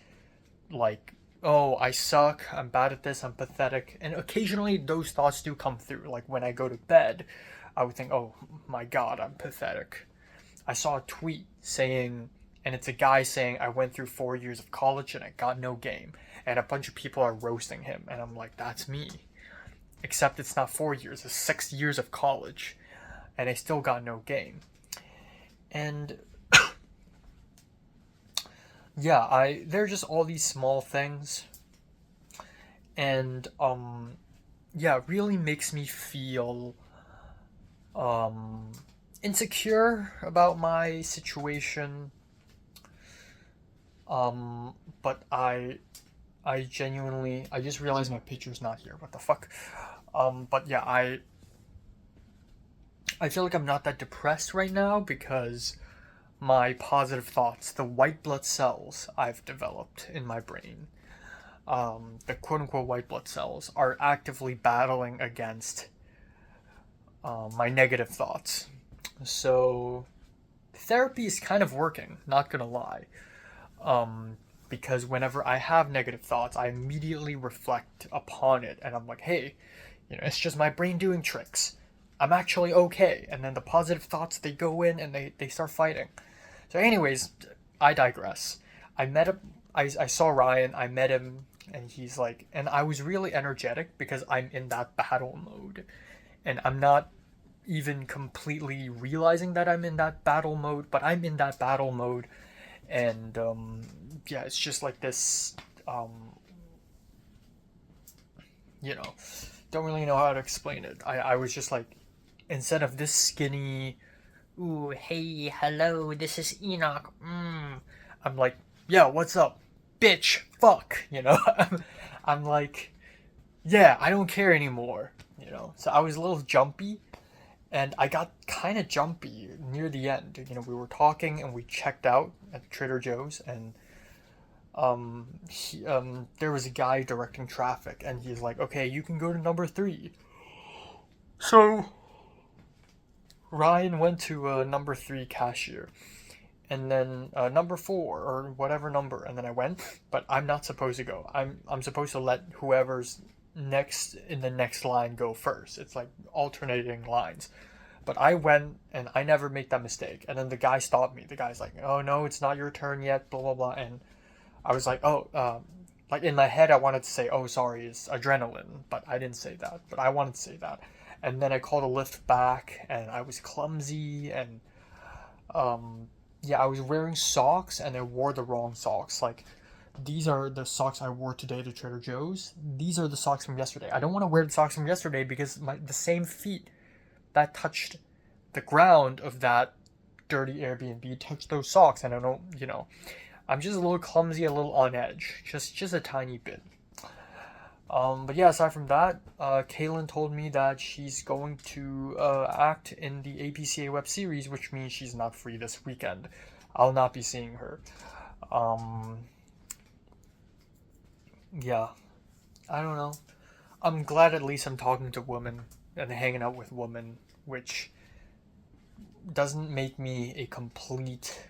like, oh, I suck, I'm bad at this, I'm pathetic. And occasionally those thoughts do come through. Like when I go to bed, I would think, oh my god, I'm pathetic. I saw a tweet saying, and it's a guy saying, I went through 4 years of college and I got no game. And a bunch of people are roasting him. And I'm like, that's me. Except it's not 4 years, it's 6 years of college. And I still got no game. And yeah, they're just all these small things. And yeah, it really makes me feel insecure about my situation. But I genuinely, I just realized my picture's not here. What the fuck? But yeah, I feel like I'm not that depressed right now because my positive thoughts, the white blood cells I've developed in my brain, the quote-unquote white blood cells, are actively battling against my negative thoughts. So therapy is kind of working, not gonna lie. Because whenever I have negative thoughts, I immediately reflect upon it, and I'm like, hey, it's just my brain doing tricks. I'm actually okay. And then the positive thoughts, they go in and they start fighting. So anyways, I digress. I saw Ryan, I met him, and he's like, and I was really energetic because I'm in that battle mode. And I'm not even completely realizing that I'm in that battle mode, but I'm in that battle mode. And yeah, it's just like this, don't really know how to explain it. I was just like, instead of this skinny, ooh, hey, hello, this is Enoch, I'm like, yeah, what's up, bitch, fuck, I'm like, yeah, I don't care anymore, so I was a little jumpy, and I got kind of jumpy near the end. We were talking and we checked out at Trader Joe's, and there was a guy directing traffic, and he's like, okay, you can go to number 3. So Ryan went to number 3 cashier, and then number 4 or whatever number, and then I went, but I'm not supposed to go. I'm supposed to let whoever's next in the next line go first. It's like alternating lines. But I went, and I never make that mistake. And then the guy stopped me. The guy's like, oh no, it's not your turn yet, blah blah blah. And I was like, oh, like in my head I wanted to say, oh sorry, it's adrenaline, but I didn't say that. But I wanted to say that. And then I called a lift back, and I was clumsy, and yeah, I was wearing socks, and I wore the wrong socks. Like, these are the socks I wore today to Trader Joe's. These are the socks from yesterday. I don't want to wear the socks from yesterday because the same feet that touched the ground of that dirty Airbnb touched those socks, and I don't, I'm just a little clumsy, a little on edge, just a tiny bit. But yeah, aside from that, Kaylin told me that she's going to act in the APCA web series, which means she's not free this weekend. I'll not be seeing her. Yeah, I don't know. I'm glad at least I'm talking to women and hanging out with women, which doesn't make me a complete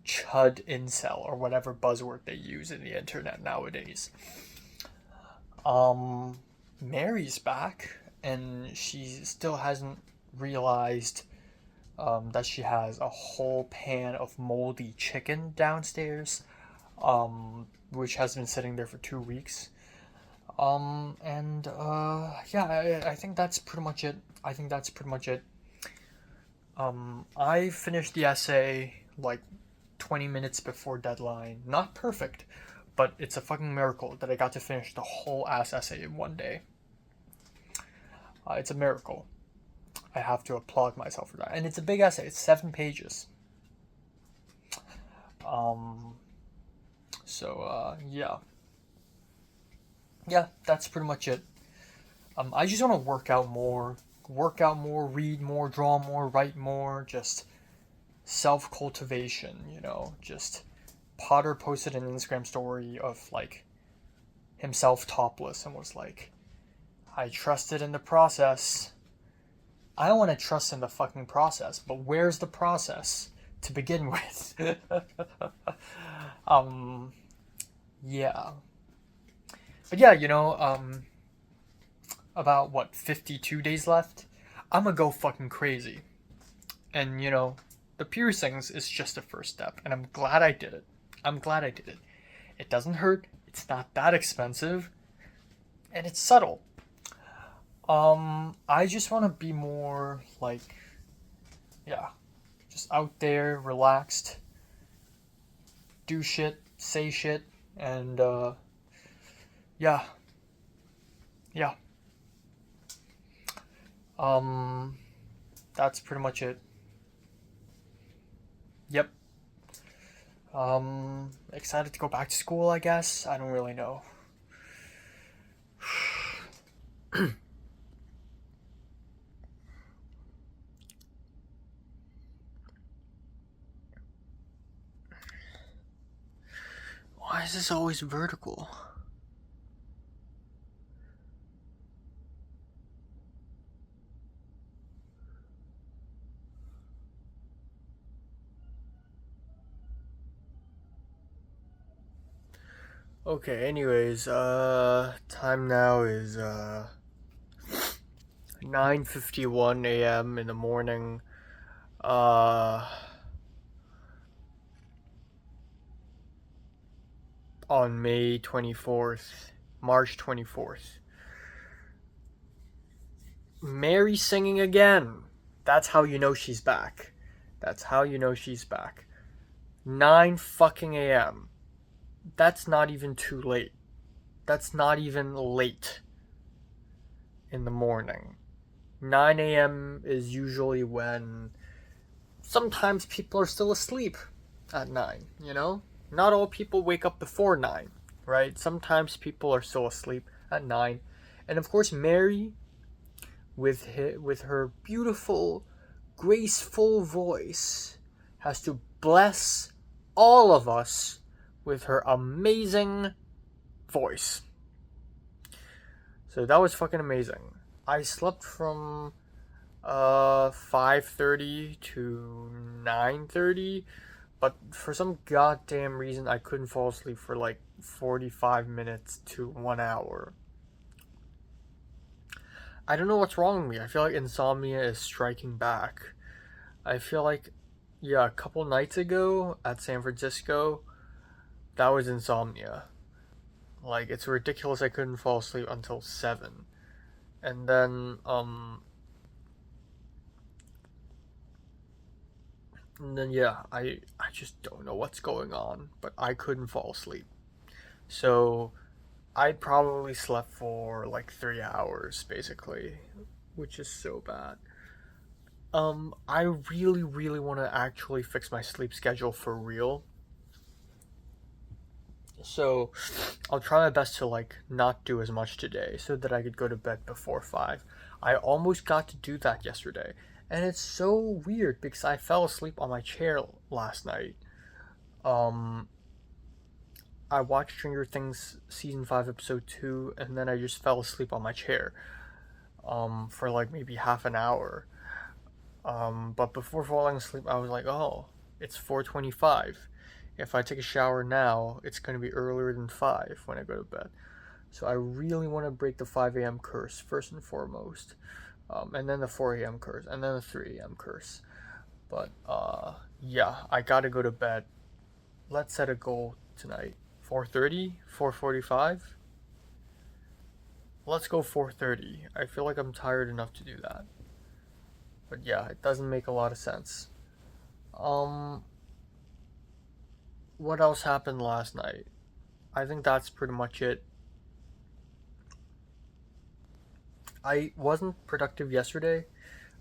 chud incel or whatever buzzword they use in the internet nowadays. Mary's back, and she still hasn't realized that she has a whole pan of moldy chicken downstairs, which has been sitting there for 2 weeks. Yeah, I think that's pretty much it. I finished the essay like 20 minutes before deadline. Not perfect, but it's a fucking miracle that I got to finish the whole ass essay in one day. It's a miracle. I have to applaud myself for that. And it's a big essay. It's 7 pages. Yeah. Yeah, that's pretty much it. I just want to work out more, read more, draw more, write more, just self-cultivation, just Potter posted an Instagram story of like himself topless and was like, I trusted in the process. I don't want to trust in the fucking process, but where's the process to begin with? Yeah. But yeah, about what, 52 days left? I'm gonna go fucking crazy. And the piercings is just the first step, and I'm glad I did it. It doesn't hurt, it's not that expensive, and it's subtle. I just want to be more like, yeah, just out there, relaxed, do shit, say shit, and yeah. That's pretty much it. Yep. Excited to go back to school, I guess. I don't really know. Why is this always vertical? Okay, anyways, time now is 9:51 a.m. in the morning. On March 24th. Mary singing again. That's how you know she's back. 9 fucking a.m. That's not even too late. That's not even late in the morning. 9 a.m. is usually when sometimes people are still asleep at 9, Not all people wake up before 9, right? Sometimes people are still asleep at 9. And of course, Mary, with her beautiful, graceful voice, has to bless all of us with her amazing voice. So that was fucking amazing. I slept from 5:30 to 9:30, but for some goddamn reason I couldn't fall asleep for like 45 minutes to 1 hour. I don't know what's wrong with me. I feel like insomnia is striking back. I feel like, yeah, a couple nights ago at San Francisco, that was insomnia. Like, it's ridiculous I couldn't fall asleep until 7. And then, yeah, I just don't know what's going on, but I couldn't fall asleep. So, I probably slept for like 3 hours, basically, which is so bad. I really, really want to actually fix my sleep schedule for real. So, I'll try my best to like not do as much today so that I could go to bed before 5. I almost got to do that yesterday, and it's so weird because I fell asleep on my chair last night. I watched Stranger Things season 5 episode 2, and then I just fell asleep on my chair for like maybe half an hour. But before falling asleep, I was like, oh, it's 4:25. If I take a shower now, it's going to be earlier than 5 when I go to bed. So I really want to break the 5 a.m. curse first and foremost, and then the 4 a.m. curse, and then the 3 a.m. curse. But yeah, I gotta go to bed. Let's set a goal tonight. 4:30, 4:45. Let's go 4:30. I feel like I'm tired enough to do that. But yeah, it doesn't make a lot of sense. Um, what else happened last night? I think that's pretty much it. I wasn't productive yesterday.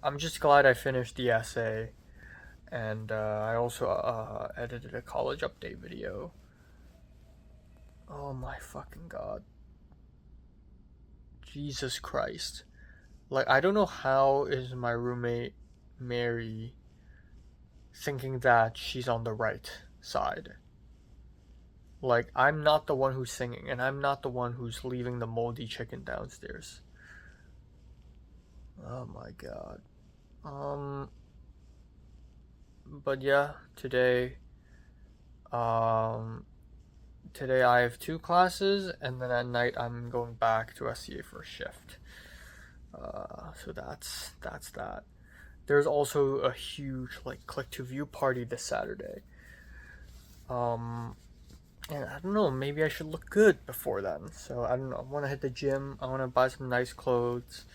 I'm just glad I finished the essay, and I also edited a college update video. Oh my fucking god. Jesus Christ. Like, I don't know how is my roommate, Mary, thinking that she's on the right side. Like, I'm not the one who's singing, and I'm not the one who's leaving the moldy chicken downstairs. Oh my god. But yeah, um, today I have 2 classes, and then at night I'm going back to SCA for a shift. So that's that. There's also a huge like click to view party this Saturday. And I don't know, maybe I should look good before then. So I don't know. I want to hit the gym. I want to buy some nice clothes,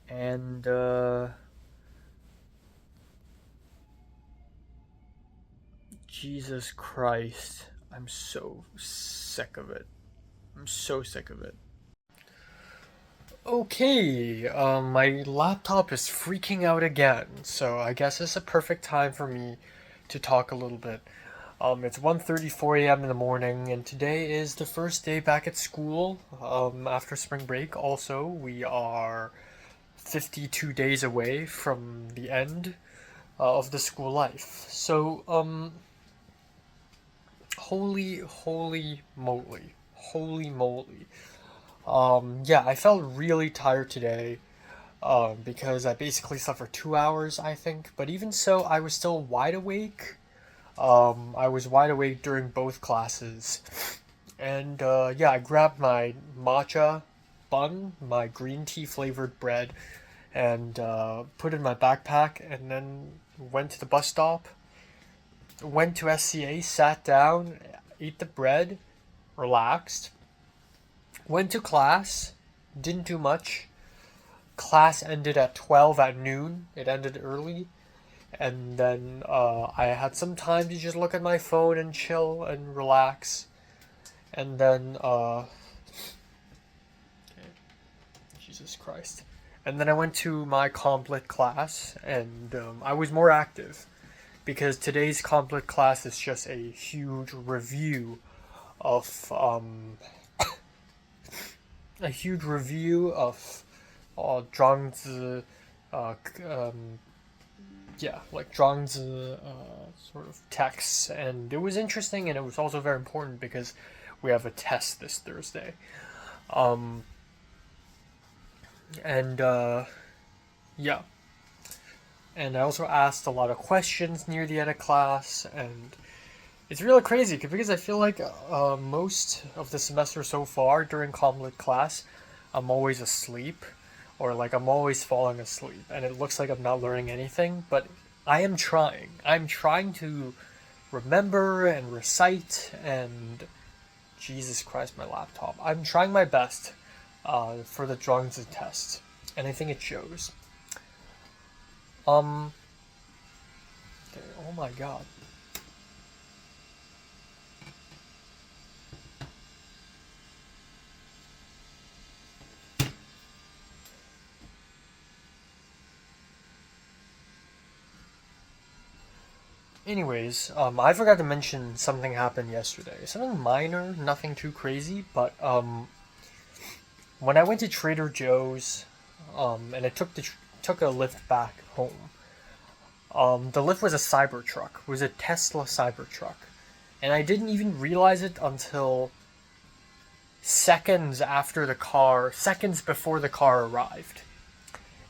and Jesus Christ, I'm so sick of it. I'm so sick of it. Okay, my laptop is freaking out again, so I guess it's a perfect time for me to talk a little bit. It's 1:34 a.m. in the morning, and today is the first day back at school after spring break. Also, we are 52 days away from the end of the school life. So, holy moly. Yeah, I felt really tired today because I basically slept for 2 hours, I think. But even so, I was still wide awake. I was wide awake during both classes. And yeah, I grabbed my matcha bun, my green tea flavored bread, and put it in my backpack, and then went to the bus stop, went to SCA, sat down, ate the bread, relaxed, went to class, didn't do much. Class ended at 12 at noon. It ended early. And then I had some time to just look at my phone and chill and relax. And then, Jesus Christ. And then I went to my complet class, and I was more active. Because today's complet class is just a huge review of, Zhuangzi, yeah, like Zhuangzi sort of texts, and it was interesting, and it was also very important because we have a test this Thursday, and yeah, and I also asked a lot of questions near the end of class, and it's really crazy because I feel like most of the semester so far during complet class, I'm always asleep, or like I'm always falling asleep, and it looks like I'm not learning anything, but I am trying. I'm trying to remember and recite, and Jesus Christ, my laptop. I'm trying my best for the Zhuangzi test, and I think it shows. Oh my god. Anyways, I forgot to mention something happened yesterday. Something minor, nothing too crazy, but when I went to Trader Joe's, and I took a lift back home. The lift was a Cybertruck. It was a Tesla Cybertruck, and I didn't even realize it until seconds before the car arrived.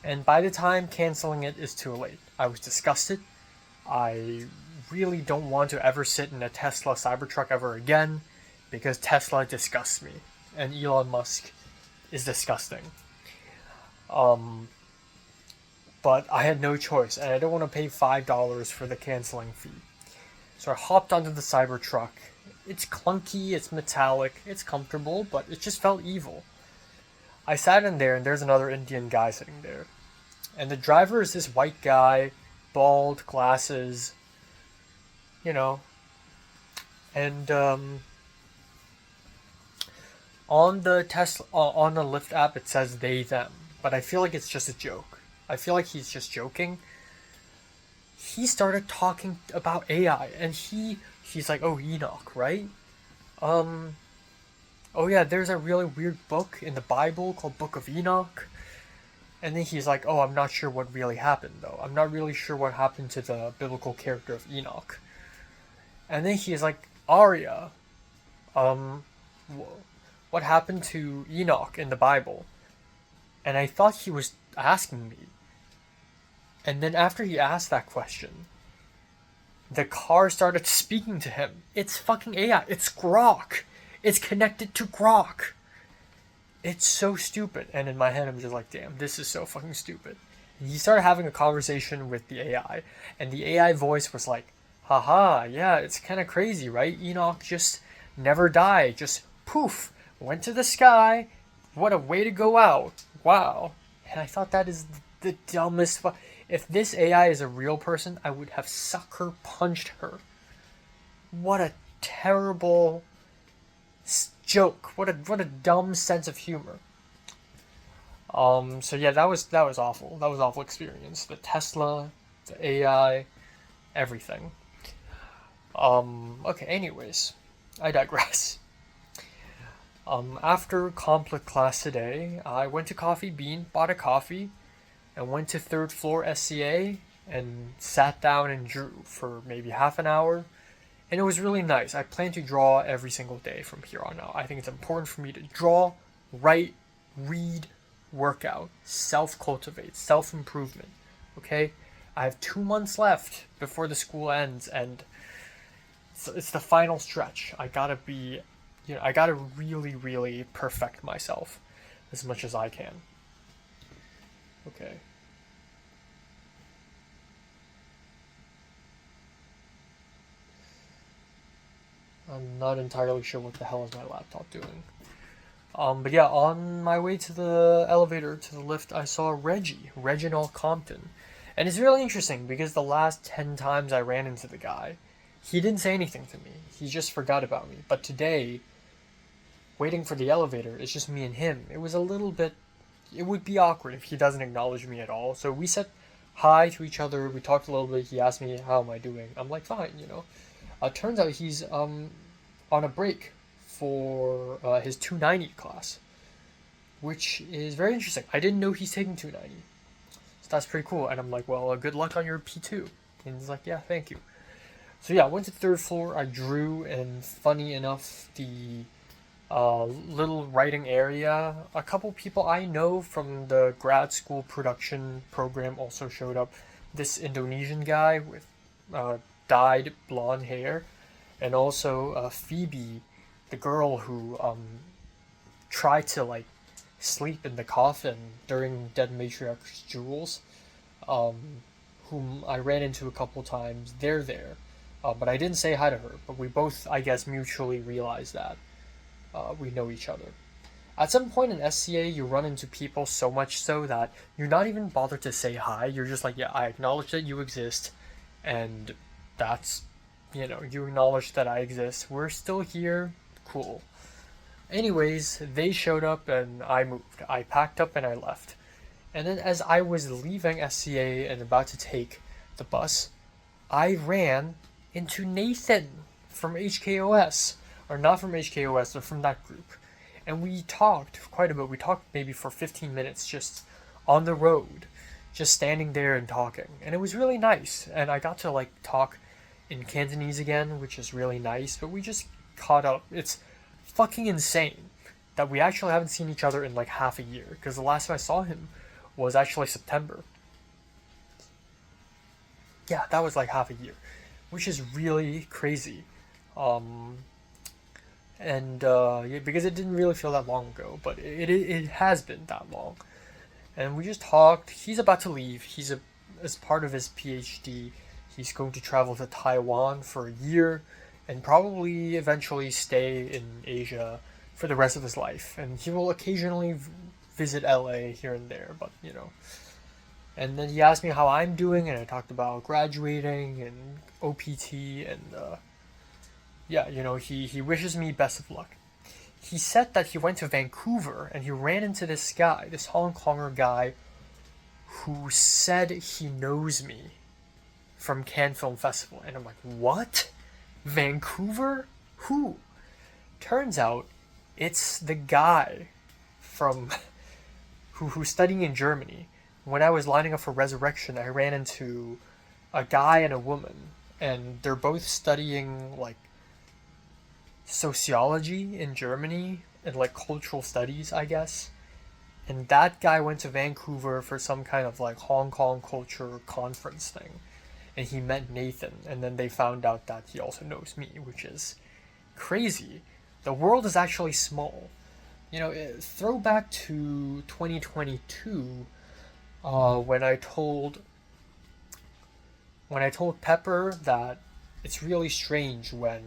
And by the time canceling it is too late. I was disgusted. I really don't want to ever sit in a Tesla Cybertruck ever again because Tesla disgusts me, and Elon Musk is disgusting. but I had no choice, and I don't want to pay $5 for the canceling fee. So I hopped onto the Cybertruck. It's clunky, it's metallic, it's comfortable, but it just felt evil. I sat in there, and there's another Indian guy sitting there. And the driver is this white guy, bald, glasses, you know. And on the Tesla, on the Lyft app, it says they, them. But I feel like it's just a joke. I feel like he's just joking. He started talking about AI, and he's like, oh, Enoch, right? Oh yeah, there's a really weird book in the Bible called Book of Enoch. And then he's like, oh, I'm not sure what really happened, though. I'm not really sure what happened to the biblical character of Enoch. And then he's like, Arya, what happened to Enoch in the Bible? And I thought he was asking me. And then after he asked that question, the car started speaking to him. It's fucking AI. It's Grok. It's connected to Grok. It's so stupid. And in my head, I'm just like, damn, this is so fucking stupid. And he started having a conversation with the AI. And the AI voice was like, haha, yeah, it's kind of crazy, right? Enoch just never died. Just poof, went to the sky. What a way to go out. Wow. And I thought that is the dumbest... If this AI is a real person, I would have sucker punched her. What a terrible joke. What a dumb sense of humor. So yeah, that was awful. That was an awful experience. The Tesla, the AI, everything. Okay, anyways, I digress. After Complet class today, I went to Coffee Bean, bought a coffee, and went to 3rd floor SCA and sat down and drew for maybe half an hour. And it was really nice. I plan to draw every single day from here on out. I think it's important for me to draw, write, read, work out, self-cultivate, self-improvement. Okay? I have 2 months left before the school ends, and it's the final stretch. I gotta really, really perfect myself as much as I can. Okay. I'm not entirely sure what the hell is my laptop doing. But yeah, on my way to the elevator, to the lift, I saw Reginald Compton. And it's really interesting because the last 10 times I ran into the guy, he didn't say anything to me. He just forgot about me. But today, waiting for the elevator, it's just me and him. It was a little bit... It would be awkward if he doesn't acknowledge me at all. So we said hi to each other. We talked a little bit. He asked me, how am I doing? I'm like, fine, you know. Turns out he's on a break for his 290 class, which is very interesting. I didn't know he's taking 290. So that's pretty cool. And I'm like, well, good luck on your P2. And he's like, yeah, thank you. So yeah, I went to 3rd floor. I drew, and funny enough, the little writing area, a couple people I know from the grad school production program also showed up. This Indonesian guy with dyed blonde hair, and also Phoebe, the girl who tried to like sleep in the coffin during Dead Matriarch's Jewels, whom I ran into a couple times. They're there, but I didn't say hi to her. But we both, I guess, mutually realized that we know each other. At some point in SCA, you run into people so much so that you're not even bothered to say hi. You're just like, yeah, I acknowledge that you exist, and that's, you know, you acknowledge that I exist. We're still here. Cool. Anyways, they showed up and I moved. I packed up and I left. And then as I was leaving SCA and about to take the bus, I ran into Nathan from HKOS. Or not from HKOS, but from that group. And we talked quite a bit. We talked maybe for 15 minutes just on the road, just standing there and talking. And it was really nice. And I got to like talk in Cantonese again, which is really nice. But we just caught up. It's fucking insane that we actually haven't seen each other in like half a year. Because the last time I saw him was actually September. Yeah, that was like half a year. Which is really crazy. And yeah, because it didn't really feel that long ago, but it has been that long. And we just talked. He's about to leave. As part of his PhD, he's going to travel to Taiwan for a year and probably eventually stay in Asia for the rest of his life. And he will occasionally visit LA here and there, but you know. And then he asked me how I'm doing, and I talked about graduating and OPT, and yeah, you know, he wishes me best of luck. He said that he went to Vancouver and he ran into this guy, this Hong Konger guy, who said he knows me from Cannes Film Festival. And I'm like, what? Vancouver? Who? Turns out it's the guy from who's studying in Germany. When I was lining up for Resurrection, I ran into a guy and a woman, and they're both studying like sociology in Germany and like cultural studies, I guess. And that guy went to Vancouver for some kind of like Hong Kong culture conference thing. And he met Nathan, and then they found out that he also knows me, which is crazy. The world is actually small. You know, throwback to 2022, when I told Pepper that it's really strange when,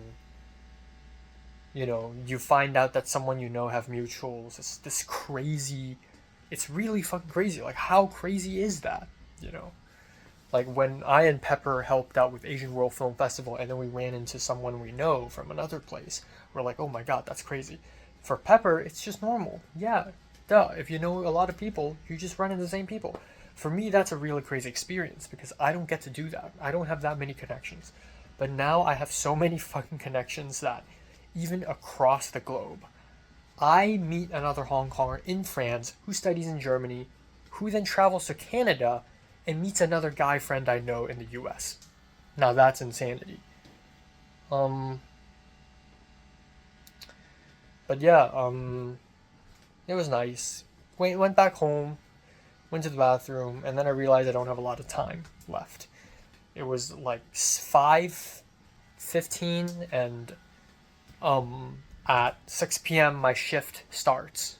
you know, you find out that someone you know have mutuals. It's this crazy. It's really fucking crazy. Like, how crazy is that? You know, like when I and Pepper helped out with Asian World Film Festival, and then we ran into someone we know from another place. We're like, oh my god, that's crazy. For Pepper, it's just normal. Yeah, duh. If you know a lot of people, you just run into the same people. For me, that's a really crazy experience because I don't get to do that. I don't have that many connections. But now I have so many fucking connections that even across the globe, I meet another Hong Konger in France who studies in Germany, who then travels to Canada and meets another guy friend I know in the US. Now that's insanity. But yeah, it was nice. Went back home, went to the bathroom, and then I realized I don't have a lot of time left. It was like 5:15, and at 6 p.m. my shift starts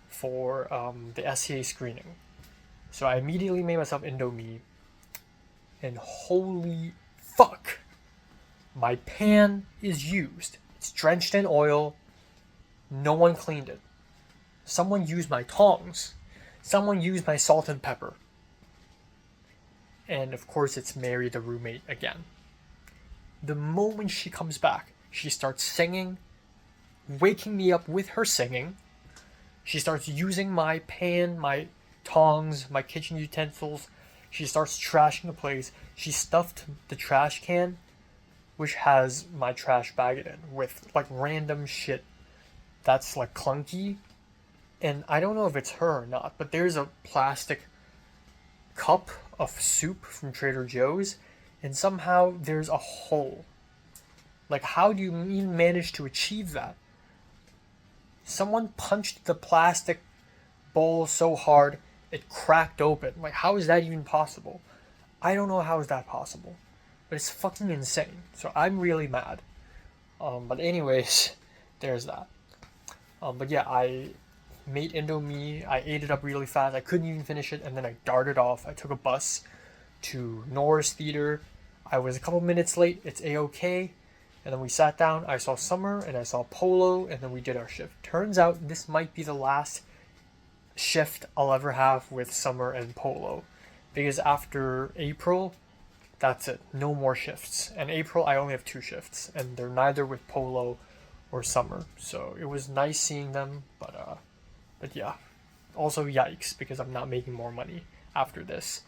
for the SCA screening. So I immediately made myself Indomie, and holy fuck, my pan is used. It's drenched in oil. No one cleaned it. Someone used my tongs. Someone used my salt and pepper. And of course it's Mary, the roommate, again. The moment she comes back, she starts singing, waking me up with her singing. She starts using my pan, my tongs, my kitchen utensils. She starts trashing the place. She stuffed the trash can, which has my trash bag in it, with like random shit that's like clunky. And I don't know if it's her or not, but there's a plastic cup of soup from Trader Joe's, and somehow there's a hole. Like, how do you even manage to achieve that? Someone punched the plastic bowl so hard it cracked open. Like, how is that even possible? I don't know how is that possible, but it's fucking insane. So I'm really mad. But anyways, there's that. But yeah, I made Indomie. I ate it up really fast. I couldn't even finish it, and then I darted off. I took a bus to Norris Theater. I was a couple minutes late. It's a-okay. And then we sat down. I saw Summer and I saw Polo, and then we did our shift. Turns out this might be the last shift I'll ever have with Summer and Polo, because after April, that's it. No more shifts. And April, I only have 2 shifts, and they're neither with Polo or Summer. So it was nice seeing them, but yeah. Also, yikes, because I'm not making more money after this.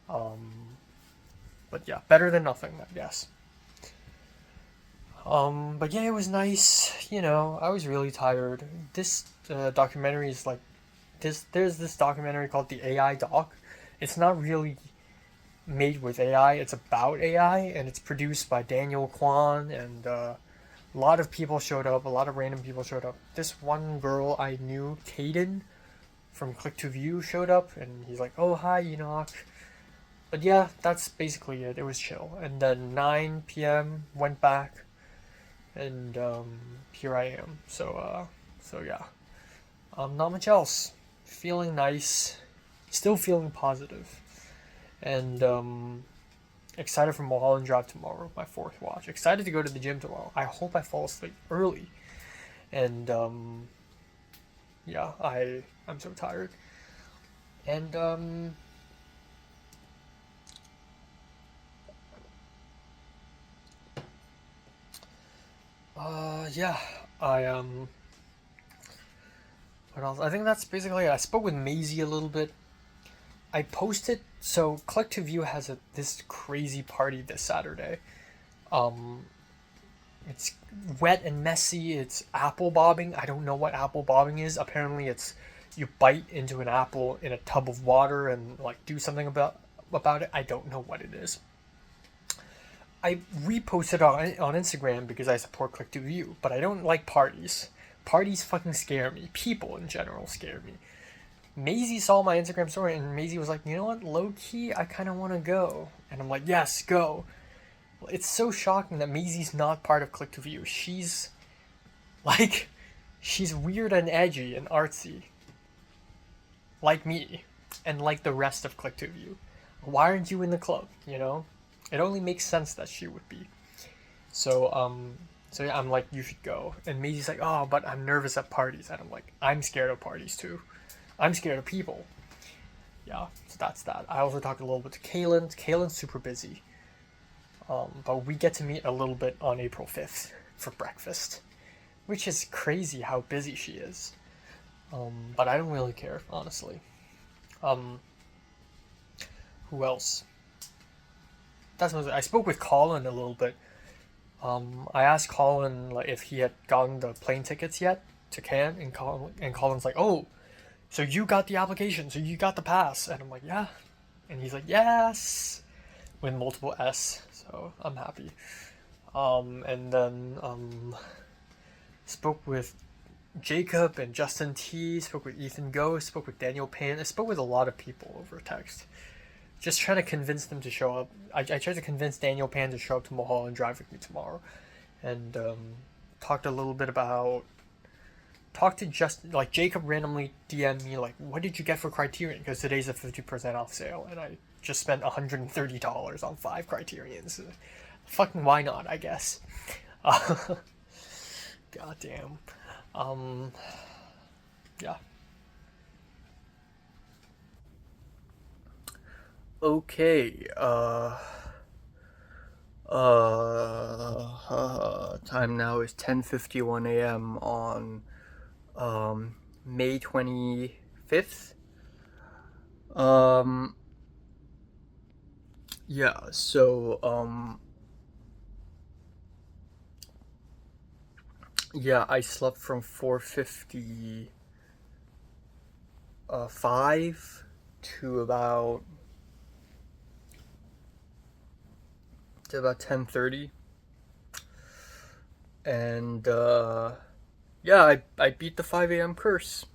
But yeah, better than nothing, I guess. But yeah, it was nice. You know, I was really tired. This documentary is like this. There's this documentary called the AI doc. It's not really made with AI. It's about AI, and it's produced by Daniel Kwan, and a lot of people showed up. A lot of random people showed up. This one girl I knew, Kaden, from Click to View, showed up, and he's like, "Oh, hi, Enoch." But yeah, that's basically it. It was chill. And then 9 p.m. went back, and here I am. So yeah, not much else. Feeling nice. Still feeling positive. And excited for Mulholland Drive tomorrow, my fourth watch. Excited to go to the gym tomorrow. I hope I fall asleep early. And yeah, I'm so tired. And yeah, I what else? I think that's basically it. I spoke with Maisie a little bit. I posted, so Click to View has this crazy party this Saturday. Um, it's wet and messy. It's apple bobbing. I don't know what apple bobbing is. Apparently, it's you bite into an apple in a tub of water and like do something about it. I don't know what it is. I reposted on Instagram because I support Click to View, but I don't like parties. Parties fucking scare me. People in general scare me. Maisie saw my Instagram story and Maisie was like, you know what, low key, I kind of want to go. And I'm like, yes, go. It's so shocking that Maisie's not part of Click to View. She's like, she's weird and edgy and artsy. Like me. And like the rest of Click to View. Why aren't you in the club, you know? It only makes sense that she would be. So yeah, I'm like, you should go. And Maisie's like, oh, but I'm nervous at parties. And I'm like, I'm scared of parties too. I'm scared of people. Yeah, so that's that. I also talked a little bit to Kaylin. Kaylin's super busy. But we get to meet a little bit on April 5th for breakfast. Which is crazy how busy she is. But I don't really care, honestly. Who else? That's what I spoke with Colin a little bit. I asked Colin like if he had gotten the plane tickets yet to Cannes, and Colin's like, "Oh, so you got the application, so you got the pass," and I'm like, "Yeah," and he's like, "Yes," with multiple S, so I'm happy. And then spoke with Jacob and Justin T. Spoke with Ethan Go. Spoke with Daniel Pan. I spoke with a lot of people over text. Just trying to convince them to show up. I tried to convince Daniel Pan to show up to Mulholland Drive with me tomorrow. And talked a little bit about... Talked to just... Like, Jacob randomly DM'd me, like, what did you get for Criterion? Because today's a 50% off sale. And I just spent $130 on 5 Criterions. Fucking why not, I guess. Goddamn. Yeah. Okay, time now is 10:51 a.m. on, May 25th. Yeah, so, yeah, I slept from 4:55 to about 10:30, and yeah, I beat the 5 a.m. curse.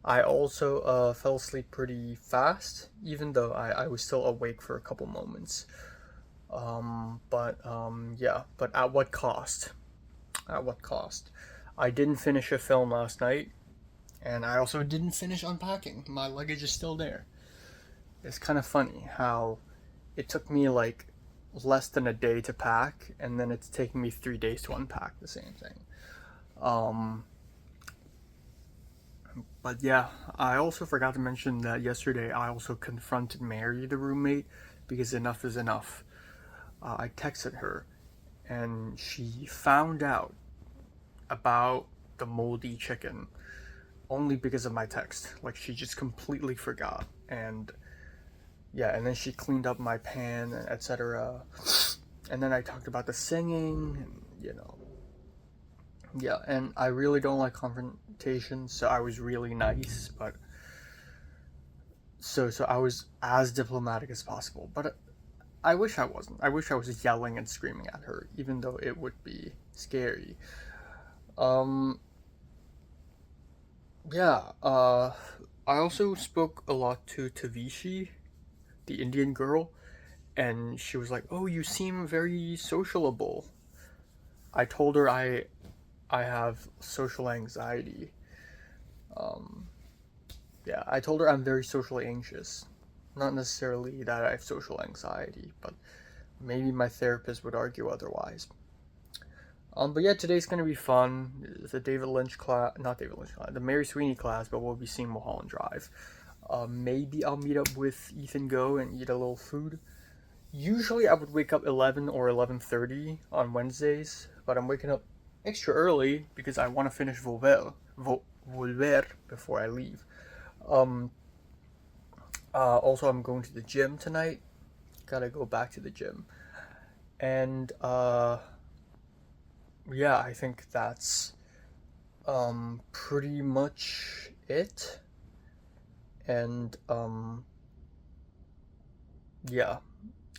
I also fell asleep pretty fast, even though I was still awake for a couple moments. Yeah, but at what cost? At what cost? I didn't finish a film last night, and I also didn't finish unpacking. My luggage is still there. It's kind of funny how it took me like less than a day to pack, and then it's taking me 3 days to unpack the same thing. But yeah, I also forgot to mention that yesterday I also confronted Mary, the roommate, because enough is enough. I texted her, and she found out about the moldy chicken only because of my text. Like, she just completely forgot, and yeah, and then she cleaned up my pan, etc. And then I talked about the singing, and yeah, and I really don't like confrontation, so I was really nice, but so I was as diplomatic as possible. But I wish I wasn't. I wish I was yelling and screaming at her, even though it would be scary. Yeah, I also spoke a lot to Tavishi, the Indian girl, and she was like, "Oh, you seem very sociable." I told her I have social anxiety. Yeah, I told her I'm very socially anxious. Not necessarily that I have social anxiety, but maybe my therapist would argue otherwise. But yeah, today's gonna be fun. It's a David Lynch class, not David Lynch class, the Mary Sweeney class, but we'll be seeing Mulholland Drive. Maybe I'll meet up with Ethan Go and eat a little food. Usually I would wake up 11 or 11:30 on Wednesdays, but I'm waking up extra early because I want to finish Volver before I leave. Um, Also, I'm going to the gym tonight. Gotta go back to the gym. And, yeah, I think that's, pretty much it. And, yeah,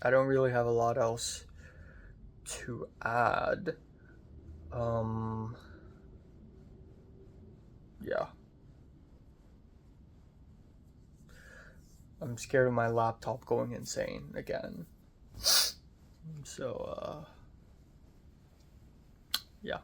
I don't really have a lot else to add. Yeah. I'm scared of my laptop going insane again. So, yeah.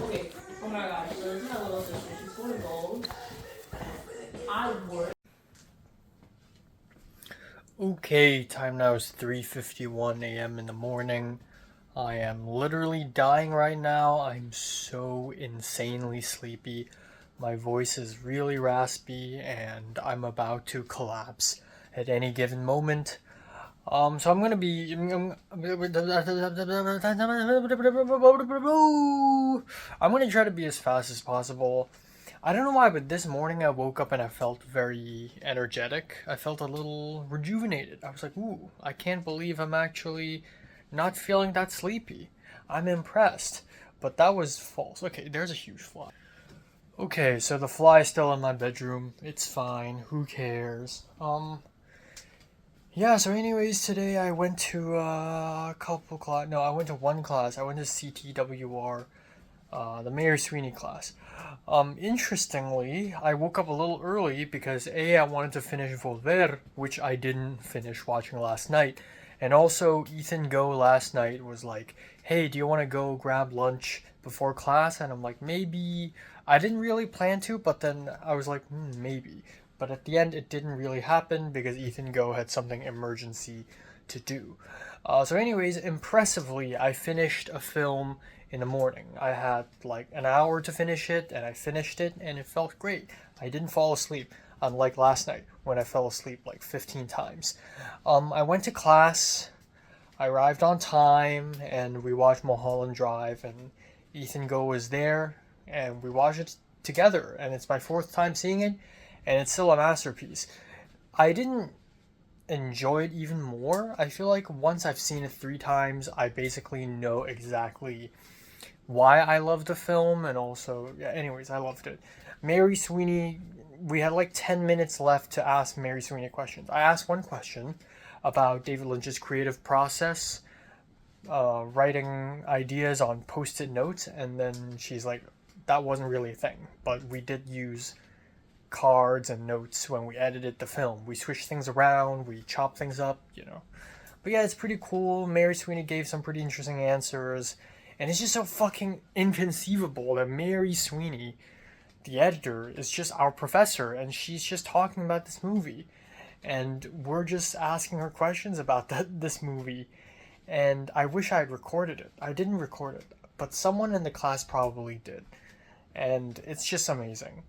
Okay. Oh my gosh, so there's my little sister. She's going to gold. I work. Okay, time now is 3:51 a.m. in the morning. I am literally dying right now. I'm so insanely sleepy. My voice is really raspy and I'm about to collapse at any given moment. So I'm gonna be. I'm gonna try to be as fast as possible. I don't know why, but this morning I woke up and I felt very energetic. I felt a little rejuvenated. I was like, ooh, I can't believe I'm actually not feeling that sleepy. I'm impressed. But that was false. Okay, there's a huge fly. Okay, so the fly is still in my bedroom. It's fine. Who cares? Yeah, so anyways, today I went to a couple class. No, I went to one class. I went to CTWR, the Mayor Sweeney class. Interestingly, I woke up a little early because A, I wanted to finish Volver, which I didn't finish watching last night. And also, Ethan Go last night was like, hey, do you want to go grab lunch before class? And I'm like, maybe. I didn't really plan to, but then I was like, maybe. But at the end, it didn't really happen because Ethan Go had something emergency to do. So anyways, impressively, I finished a film in the morning. I had like an hour to finish it, and I finished it, and it felt great. I didn't fall asleep, unlike last night when I fell asleep like 15 times. I went to class, I arrived on time, and we watched Mulholland Drive, and Ethan Go was there, and we watched it together, and it's my fourth time seeing it, and it's still a masterpiece. I didn't enjoy it even more. I feel like once I've seen it 3 times, I basically know exactly why I loved the film, and also, yeah, anyways, I loved it. Mary Sweeney, we had like 10 minutes left to ask Mary Sweeney questions. I asked one question about David Lynch's creative process, writing ideas on post-it notes, and then she's like, that wasn't really a thing, but we did use cards and notes when we edited the film. We switched things around, we chopped things up, you know. But yeah, it's pretty cool. Mary Sweeney gave some pretty interesting answers, and it's just so fucking inconceivable that Mary Sweeney, the editor, is just our professor, and she's just talking about this movie, and we're just asking her questions about this movie. And I wish I had recorded it. I didn't record it, but someone in the class probably did, and it's just amazing.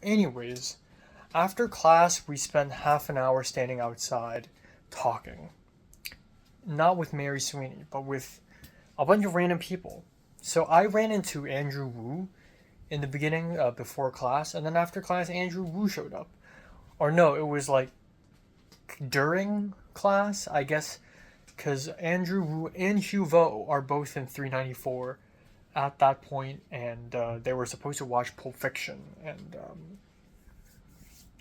Anyways, after class, we spent half an hour standing outside talking. Not with Mary Sweeney, but with a bunch of random people. So I ran into Andrew Wu in the beginning, before class, and then after class, Andrew Wu showed up. Or no, it was like during class, I guess, because Andrew Wu and Hugh Vo are both in 394 at that point, and they were supposed to watch Pulp Fiction, and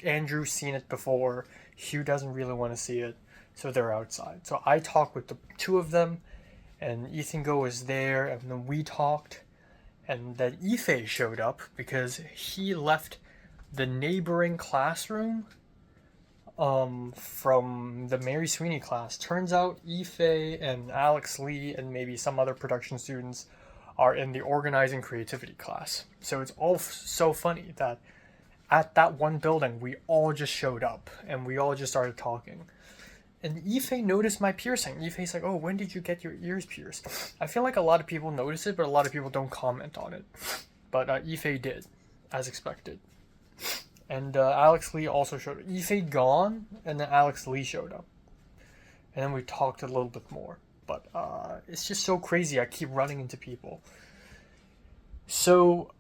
Andrew's seen it before. Hugh doesn't really want to see it, so they're outside. So I talked with the two of them, and Ethan Go was there, and then we talked, and then Ife showed up because he left the neighboring classroom from the Mary Sweeney class. Turns out Ife and Alex Lee and maybe some other production students are in the organizing creativity class. So it's all so funny that at that one building we all just showed up and we all just started talking. And Ife noticed my piercing. Ife's like, "Oh, when did you get your ears pierced?" I feel like a lot of people notice it, but a lot of people don't comment on it. But Ife did, as expected. And Alex Lee also showed up. Ife gone, and then Alex Lee showed up. And then we talked a little bit more. But it's just so crazy. I keep running into people. So,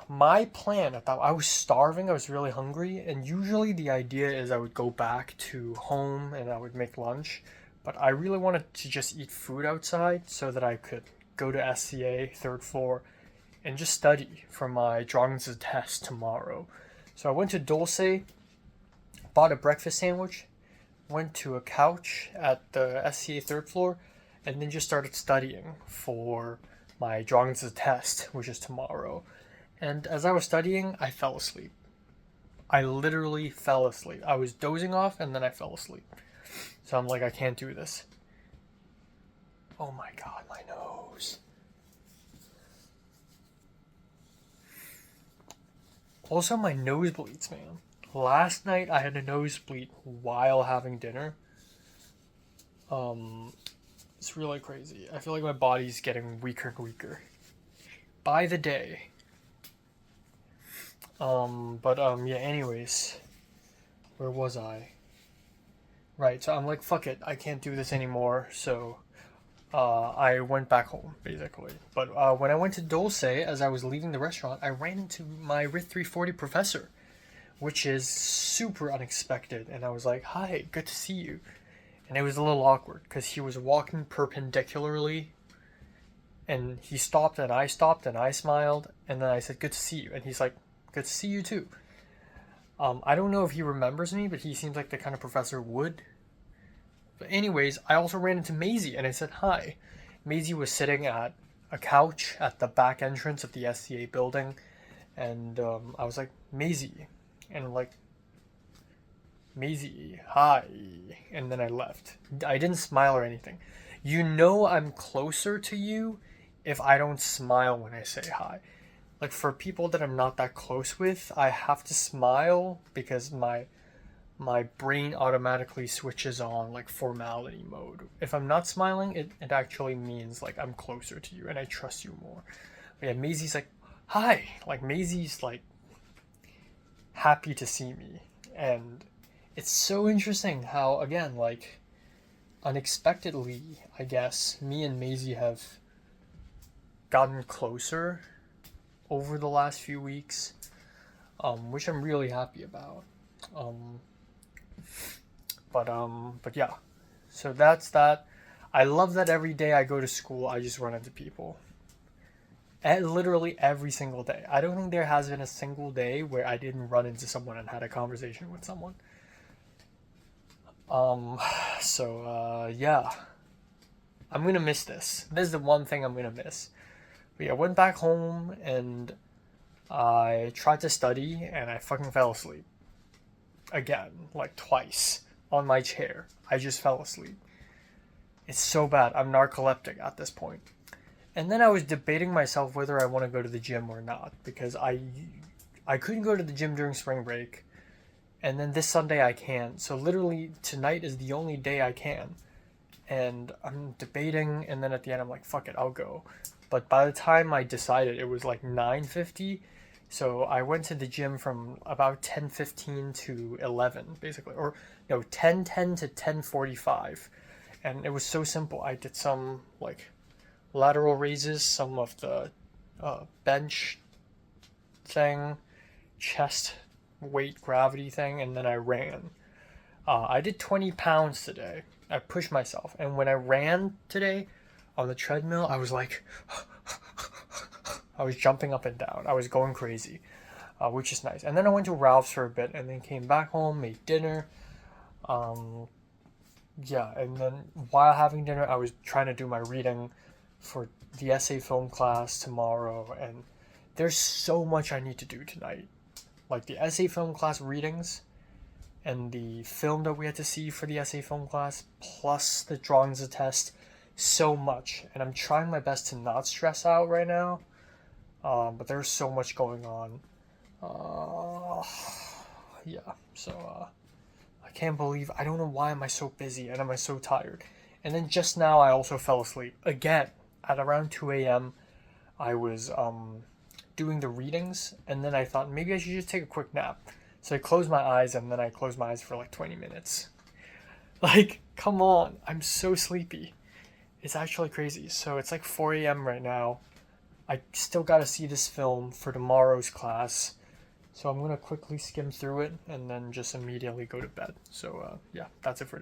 my plan, I was starving, I was really hungry, and usually the idea is I would go back to home and I would make lunch, but I really wanted to just eat food outside so that I could go to SCA, third floor, and just study for my drawings test tomorrow. So I went to Dulce, bought a breakfast sandwich, went to a couch at the SCA third floor, and then just started studying for my drawings test, which is tomorrow. And as I was studying, I fell asleep. I literally fell asleep. I was dozing off and then I fell asleep. So I'm like, I can't do this. Oh my god, my nose. Also, my nose bleeds, man. Last night I had a nosebleed while having dinner. It's really crazy. I feel like my body's getting weaker and weaker by the day. Yeah, anyways. Where was I? Right, so I'm like, fuck it, I can't do this anymore, so I went back home, basically. But when I went to Dulce, as I was leaving the restaurant, I ran into my RIT 340 professor, which is super unexpected, and I was like, "Hi, good to see you." And it was a little awkward because he was walking perpendicularly and he stopped and I smiled and then I said, "Good to see you." And he's like, "Good to see you too." I don't know if he remembers me, but he seems like the kind of professor would. But anyways, I also ran into Maisie and I said hi. Maisie was sitting at a couch at the back entrance of the SCA building, and I was like, "Maisie," and like, "Maisie, hi," and then I left. I didn't smile or anything. You know I'm closer to you if I don't smile when I say hi. Like, for people that I'm not that close with, I have to smile because my brain automatically switches on like formality mode. If I'm not smiling, it actually means like I'm closer to you and I trust you more. But yeah, Maisie's like, "Hi." Like, Maisie's like happy to see me, and it's so interesting how, again, like, unexpectedly, I guess, me and Maisie have gotten closer over the last few weeks, which I'm really happy about. But yeah, so that's that. I love that every day I go to school, I just run into people. Literally every single day. I don't think there has been a single day where I didn't run into someone and had a conversation with someone. Yeah. I'm gonna miss this. This is the one thing I'm gonna miss. But yeah, I went back home and I tried to study and I fucking fell asleep. Again, like twice on my chair. I just fell asleep. It's so bad. I'm narcoleptic at this point. And then I was debating myself whether I want to go to the gym or not, because I couldn't go to the gym during spring break. And then this Sunday I can. So literally tonight is the only day I can. And I'm debating, and then at the end I'm like, fuck it, I'll go. But by the time I decided, it was like 9:50. So I went to the gym from about 10:15 to 11, basically. Or no, 10:10 to 10:45. And it was so simple. I did some like lateral raises, some of the bench thing, chest weight gravity thing, and then I ran. I did 20 pounds today. I pushed myself, and when I ran today on the treadmill, I was like, I was jumping up and down. I was going crazy, which is nice. And then I went to Ralph's for a bit, and then came back home, made dinner, yeah, and then while having dinner, I was trying to do my reading for the essay film class tomorrow, and there's so much I need to do tonight. Like the essay film class readings and the film that we had to see for the essay film class, plus the drawings of test, so much. And I'm trying my best to not stress out right now, but there's so much going on. Yeah, so I can't believe, I don't know why am I so busy and am I so tired. And then just now I also fell asleep again at around 2 a.m. I was doing the readings, and then I thought maybe I should just take a quick nap. So I closed my eyes, and then I closed my eyes for like 20 minutes. Like, come on, I'm so sleepy. It's actually crazy. So it's like 4 a.m. right now. I still gotta see this film for tomorrow's class. So I'm gonna quickly skim through it and then just immediately go to bed. So yeah, that's it for today.